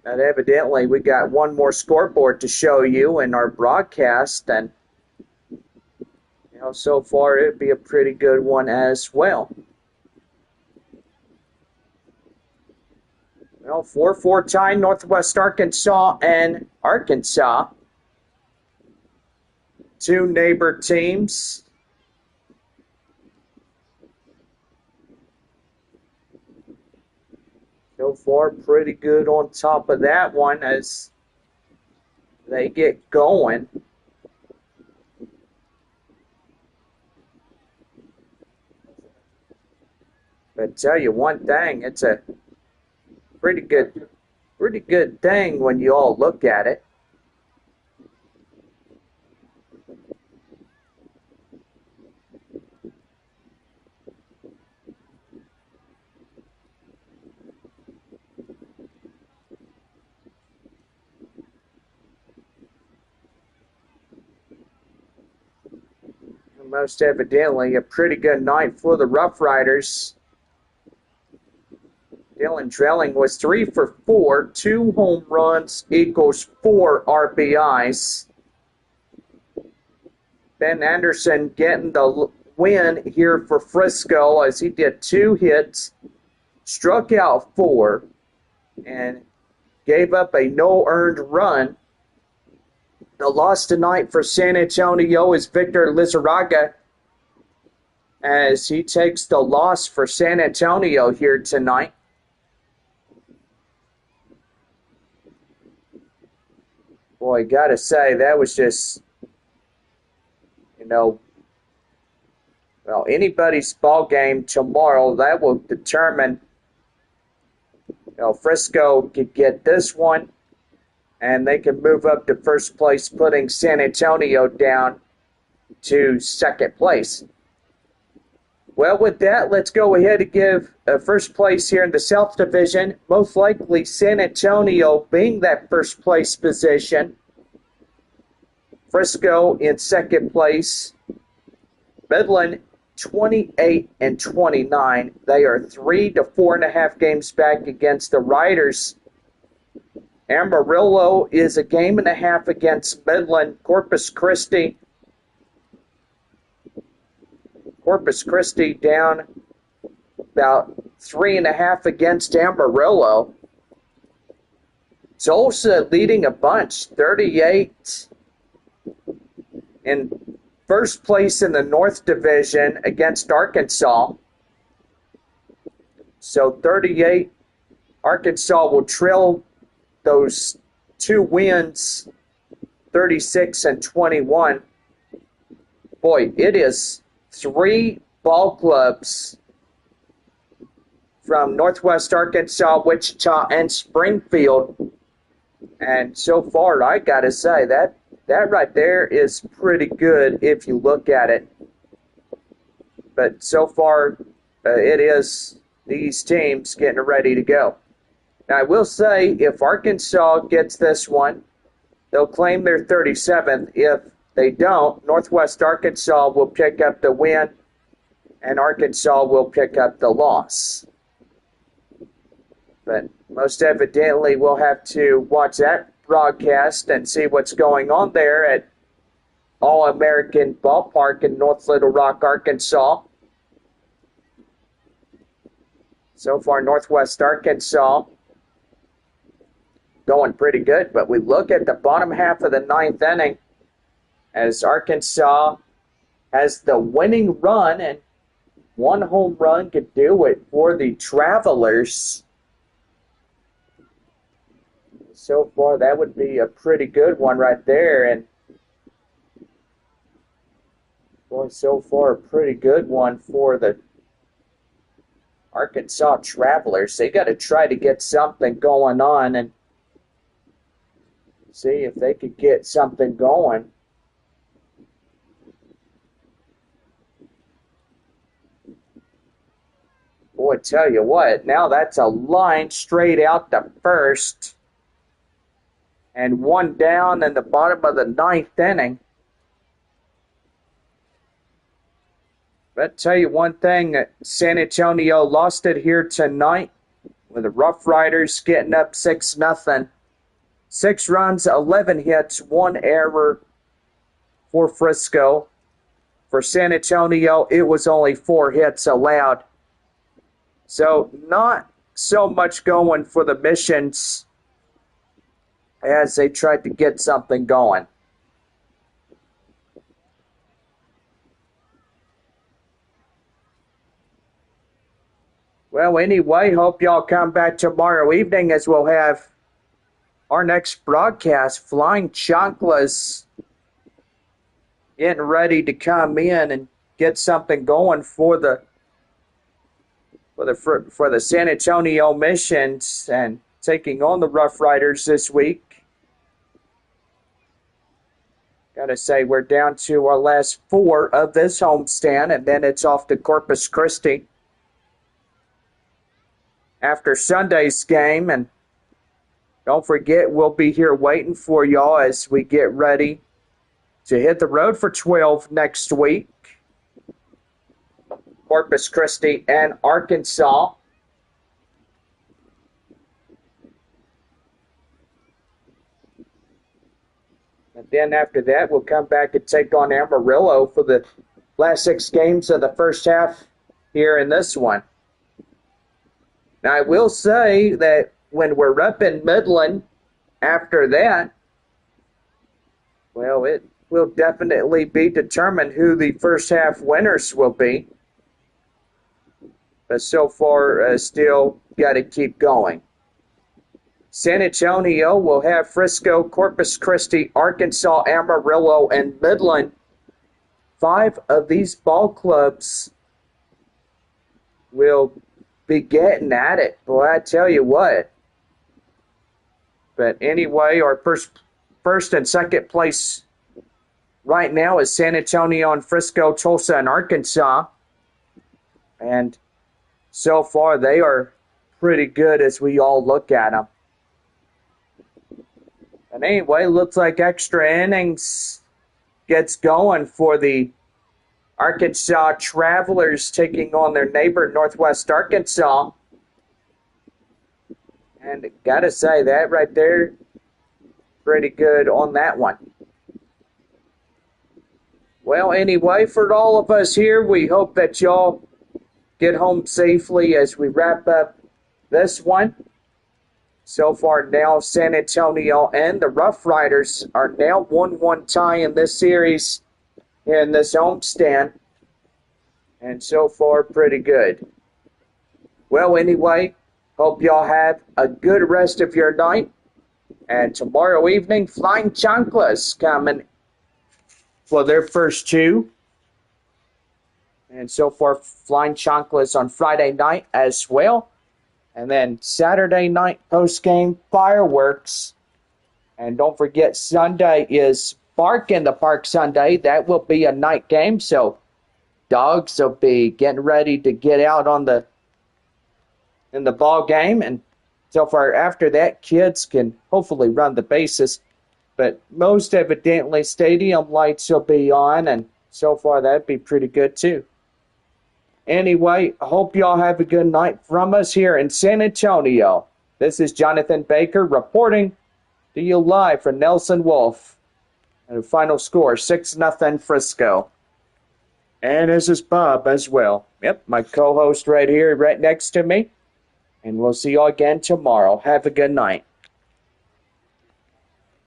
But evidently we got one more scoreboard to show you in our broadcast, and you know, so far it'd be a pretty good one as well. Well, 4-4 tie, Northwest Arkansas and Arkansas. 2 neighbor teams. So far, pretty good on top of that one as they get going. But tell you one thing, it's a pretty good thing when you all look at it. Most evidently, a pretty good night for the RoughRiders. Dylan Drelling was 3 for 4, 2 home runs equals 4 RBIs. Ben Anderson getting the win here for Frisco as he did 2 hits, struck out 4, and gave up a no earned run. The loss tonight for San Antonio is Victor Lizarraga as he takes the loss for San Antonio here tonight. Boy, gotta say, that was just, well, anybody's ball game tomorrow, that will determine, Frisco could get this one, and they can move up to first place, putting San Antonio down to second place. Well, with that, let's go ahead and give first place here in the South Division. Most likely San Antonio being that first place position. Frisco in second place. Midland 28 and 29. They are 3 to 4.5 games back against the Riders. Amarillo is a game and a half against Midland. Corpus Christi down about 3.5 against Amarillo. Tulsa leading a bunch, 38 in first place in the North Division against Arkansas. So 38, Arkansas will trail those two wins, 36 and 21. Boy, it is 3 ball clubs from Northwest Arkansas, Wichita, and Springfield. And so far, I gotta say, that right there is pretty good if you look at it. But so far, it is these teams getting ready to go. Now, I will say, if Arkansas gets this one, they'll claim their 37th. If they don't, Northwest Arkansas will pick up the win, and Arkansas will pick up the loss. But most evidently, we'll have to watch that broadcast and see what's going on there at All-American Ballpark in North Little Rock, Arkansas. So far, Northwest Arkansas going pretty good, but we look at the bottom half of the 9th inning as Arkansas has the winning run, and one home run could do it for the Travelers. So far, that would be a pretty good one right there, and boy, so far, a pretty good one for the Arkansas Travelers. They got to try to get something going on and see if they could get something going. Boy, tell you what, now that's a line straight out to first. And one down in the bottom of the 9th inning. But tell you one thing, San Antonio lost it here tonight with the RoughRiders getting up 6-0. 6 runs, 11 hits, 1 error for Frisco. For San Antonio, it was only 4 hits allowed. So not so much going for the Missions as they tried to get something going. Well, anyway, hope y'all come back tomorrow evening as we'll have our next broadcast. Flying Chocolates getting ready to come in and get something going for the San Antonio Missions and taking on the RoughRiders this week. Gotta say, we're down to our last 4 of this homestand, and then it's off to Corpus Christi after Sunday's game. And don't forget, we'll be here waiting for y'all as we get ready to hit the road for 12 next week. Corpus Christi and Arkansas. And then after that, we'll come back and take on Amarillo for the last 6 games of the first half here in this one. Now, I will say that when we're up in Midland after that, well, it will definitely be determined who the first half winners will be. But so far, still got to keep going. San Antonio will have Frisco, Corpus Christi, Arkansas, Amarillo, and Midland. 5 of these ball clubs will be getting at it. Boy, I tell you what. But anyway, our first and second place right now is San Antonio and Frisco, Tulsa, and Arkansas. And so far, they are pretty good as we all look at them. And anyway, looks like extra innings gets going for the Arkansas Travelers taking on their neighbor, Northwest Arkansas. And gotta say, that right there, pretty good on that one. Well, anyway, for all of us here, we hope that y'all get home safely as we wrap up this one. So far now, San Antonio and the RoughRiders are now 1-1 tie in this series here in this homestand. And so far, pretty good. Well, anyway, hope y'all have a good rest of your night. And tomorrow evening, Flying Chanclas coming for their first two. And so far, Flying Chanclas on Friday night as well. And then Saturday night post-game fireworks. And don't forget, Sunday is Bark in the Park Sunday. That will be a night game, so dogs will be getting ready to get out in the ball game. And so far after that, kids can hopefully run the bases. But most evidently, stadium lights will be on, and so far that'd be pretty good too. Anyway, I hope y'all have a good night from us here in San Antonio. This is Jonathan Baker reporting to you live from Nelson Wolf. And the final score, 6-0 Frisco. And this is Bob as well. Yep, my co-host right here, right next to me. And we'll see you all again tomorrow. Have a good night.